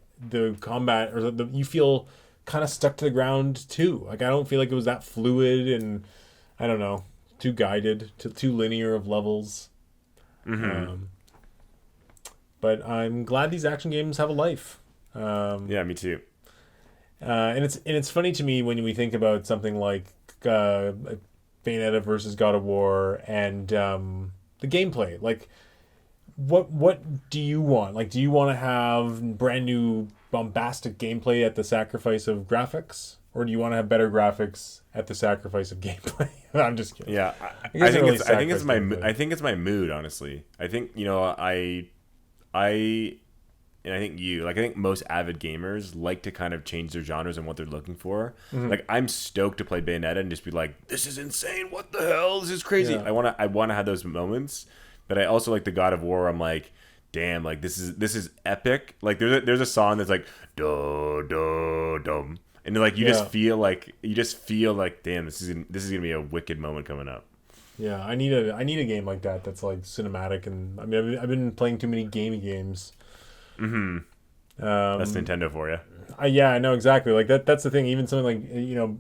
combat or you feel kind of stuck to the ground too. Like I don't feel like it was that fluid, and I don't know, too guided, too linear of levels. But I'm glad these action games have a life.
Yeah, me too.
And it's funny to me when we think about something like Bayonetta versus God of War and the gameplay. Like, what do you want? Like, do you want to have brand new bombastic gameplay at the sacrifice of graphics, or do you want to have better graphics at the sacrifice of gameplay? I'm just kidding.
Yeah,
I
think
really
it's I think it's my
sacrifice gameplay.
I think it's my mood, honestly. I think I and I think I think most avid gamers like to kind of change their genres and what they're looking for. Like, I'm stoked to play Bayonetta and just be like, this is insane, what the hell, this is crazy.
Yeah.
I want to have those moments, but I also like the God of War. I'm like, damn, like this is epic. Like, there's a song that's like do do dum, and like you just feel like damn, this is gonna be a wicked moment coming up.
Yeah, I need a game like that that's like cinematic, and I mean I've been playing too many gamey games.
That's Nintendo for you.
Yeah, I know exactly. Like that's the thing. Even something like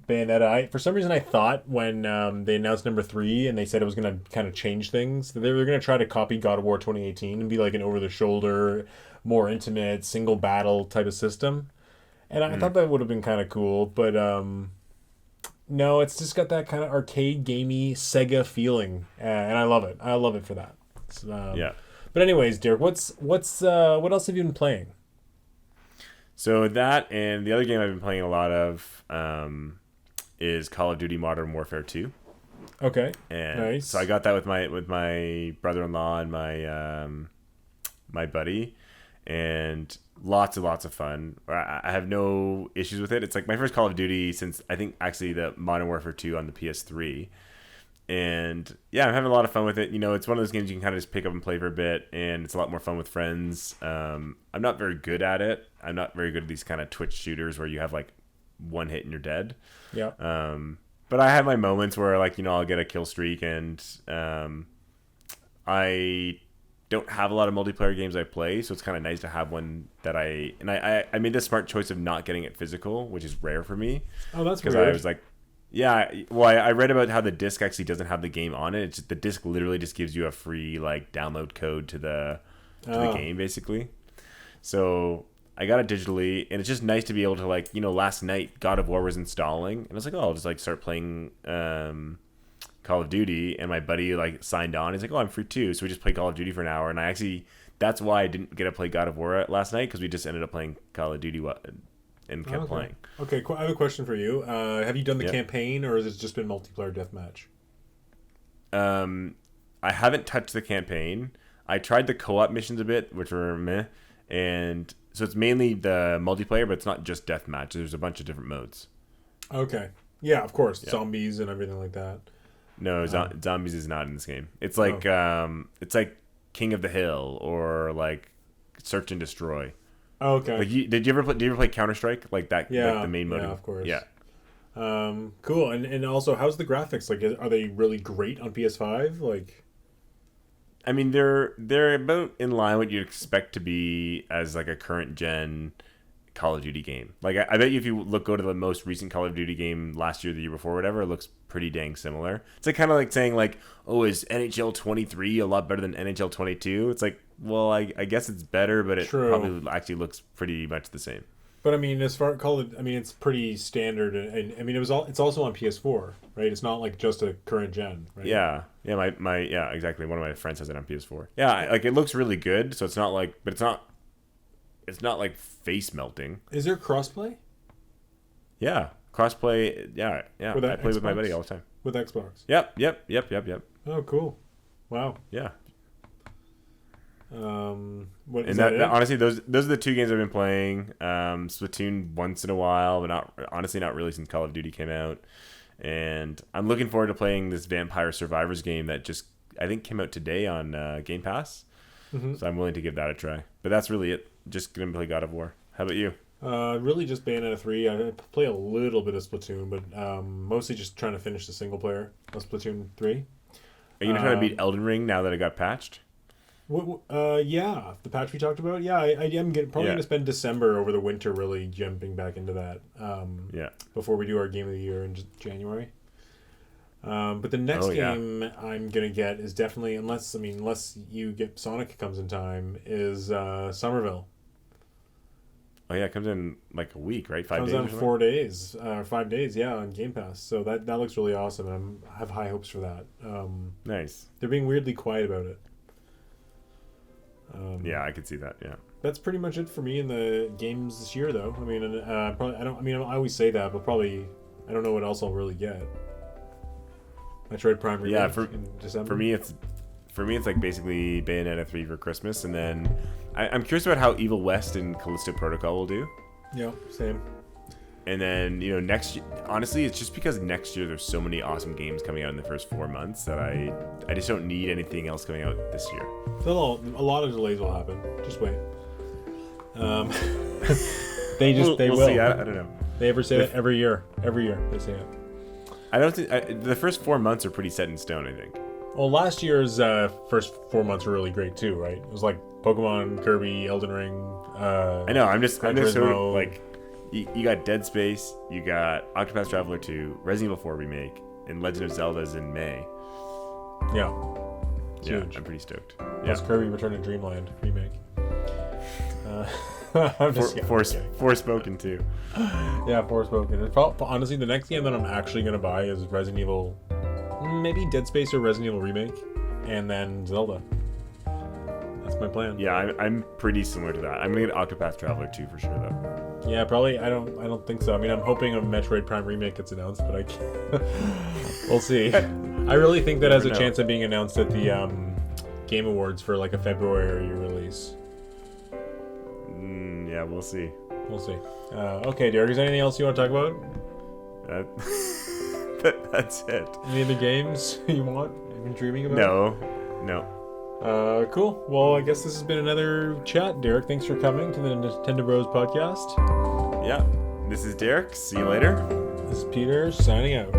Bayonetta. For some reason I thought when they announced number 3 and they said it was gonna kind of change things, that they were gonna try to copy God of War 2018 and be like an over the shoulder, more intimate single battle type of system. And I thought that would have been kind of cool, but no, it's just got that kind of arcade gamey Sega feeling, and I love it. I love it for that.
Yeah.
But anyways, Derek, what else have you been playing?
So that, and the other game I've been playing a lot of is Call of Duty Modern Warfare 2.
Okay.
And
Nice.
so I got that with my brother-in-law and my buddy, and lots of fun. I have no issues with it. It's like my first Call of Duty since, I think, actually the Modern Warfare 2 on the PS3. And yeah, I'm having a lot of fun with it. It's one of those games you can kind of just pick up and play for a bit, and it's a lot more fun with friends. I'm not very good at it. I'm not very good at these kind of Twitch shooters where you have like one hit and you're dead.
Yeah.
But I have my moments where, like, I'll get a kill streak, and I don't have a lot of multiplayer games I play, so it's kind of nice to have one that I made the smart choice of not getting it physical, which is rare for me.
Oh, that's
because
weird.
I was like, yeah, well, I read about how the disc actually doesn't have the game on it. It's just, the disc literally just gives you a free like download code to the game, basically. So I got it digitally, and it's just nice to be able to, like, last night God of War was installing, and I was like, oh, I'll just like start playing Call of Duty, and my buddy like signed on. He's like, oh, I'm free too, so we just played Call of Duty for an hour, and that's why I didn't get to play God of War last night, because we just ended up playing Call of Duty and kept playing.
Okay, I have a question for you. Have you done the campaign, or has it just been multiplayer deathmatch?
I haven't touched the campaign. I tried the co-op missions a bit, which were meh, and so it's mainly the multiplayer, but it's not just deathmatch. There's a bunch of different modes.
Okay. Yeah, of course. Yeah. Zombies and everything like that.
No, zombies is not in this game. It's like it's like King of the Hill or like Search and Destroy.
Oh, okay.
Like, did you ever play Counter-Strike, like that?
Yeah,
like the main mode.
Yeah, of course.
Yeah.
Cool. And also, how's the graphics? Like, are they really great on PS5? Like,
I mean, they're about in line what you'd expect to be as like a current gen Call of Duty game. Like, I bet you if you go to the most recent Call of Duty game last year, the year before, whatever, it looks pretty dang similar. It's like kind of like saying like, oh, is NHL 23 a lot better than NHL 22? It's like, well, I guess it's better, but it probably actually looks pretty much the same.
But I mean, as far as it's pretty standard, and I mean, it's also on PS4, right? It's not like just a current gen, right?
Yeah, my exactly. One of my friends has it on PS4. Yeah, like, it looks really good. So it's not like, but it's not like face melting.
Is there crossplay?
Yeah, crossplay. Yeah. I play with my buddy all the time.
With Xbox.
Yep.
Oh, cool! Wow.
Yeah.
What
and that honestly, those are the two games I've been playing. Splatoon once in a while, but not really since Call of Duty came out. And I'm looking forward to playing this Vampire Survivors game that just, I think, came out today on Game Pass. Mm-hmm. So I'm willing to give that a try. But that's really it. Just gonna play God of War. How about you?
Really just Bayonetta 3. I play a little bit of Splatoon, but mostly just trying to finish the single player of Splatoon 3.
Are you gonna try to beat Elden Ring now that it got patched?
Yeah, the patch we talked about. Yeah, I am gonna spend December over the winter really jumping back into that. Before we do our game of the year in January. But the next game I'm gonna get is definitely, unless you get Sonic comes in time, is Somerville.
Oh yeah, it comes in like a week, right? 5
Comes
days.
out in 4 days, 5 days, yeah, on Game Pass. So that looks really awesome, and I have high hopes for that.
Nice.
They're being weirdly quiet about it.
Yeah, I could see that. Yeah.
That's pretty much it for me in the games this year, though. I mean, probably I don't. I mean, I always say that, but probably I don't know what else I'll really get. Metroid Prime Remake in December.
For me, it's like basically Bayonetta 3 for Christmas, and then I'm curious about how Evil West and Callisto Protocol will do.
Yeah, same.
And then, next year, honestly, it's just because next year there's so many awesome games coming out in the first 4 months that I just don't need anything else coming out this year.
A lot of delays will happen. Just wait. They will.
See. I don't know.
They ever say that every year. Every year they say it.
I don't think the first 4 months are pretty set in stone, I think.
Well, last year's first 4 months were really great too, right? It was like Pokemon, Kirby, Elden Ring.
I know. I'm just so like, you got Dead Space, you got Octopath Traveler 2, Resident Evil 4 remake, and Legend of Zelda's in May.
Yeah.
Yeah,
huge.
I'm pretty stoked.
Plus Kirby Return to Dreamland remake. I'm just
Forspoken too.
Yeah, Forspoken. Honestly, the next game that I'm actually gonna buy is Resident Evil, maybe Dead Space or Resident Evil remake, and then Zelda. That's my plan.
Yeah, I'm pretty similar to that. I'm gonna get Octopath Traveler 2 for sure though.
Yeah, probably. I don't think so. I mean, I'm hoping a Metroid Prime remake gets announced, but I can't. We'll see. I really think that has a chance of being announced at the Game Awards for like a February release.
Yeah, we'll see.
We'll see. Okay, Derek, is there anything else you want to talk about?
That's it.
Any other games you want? You've been dreaming about?
No.
Cool. Well, I guess this has been another chat. Derek, thanks for coming to the Nintendo Bros podcast.
Yeah. This is Derek. See you later.
This is Peter signing out.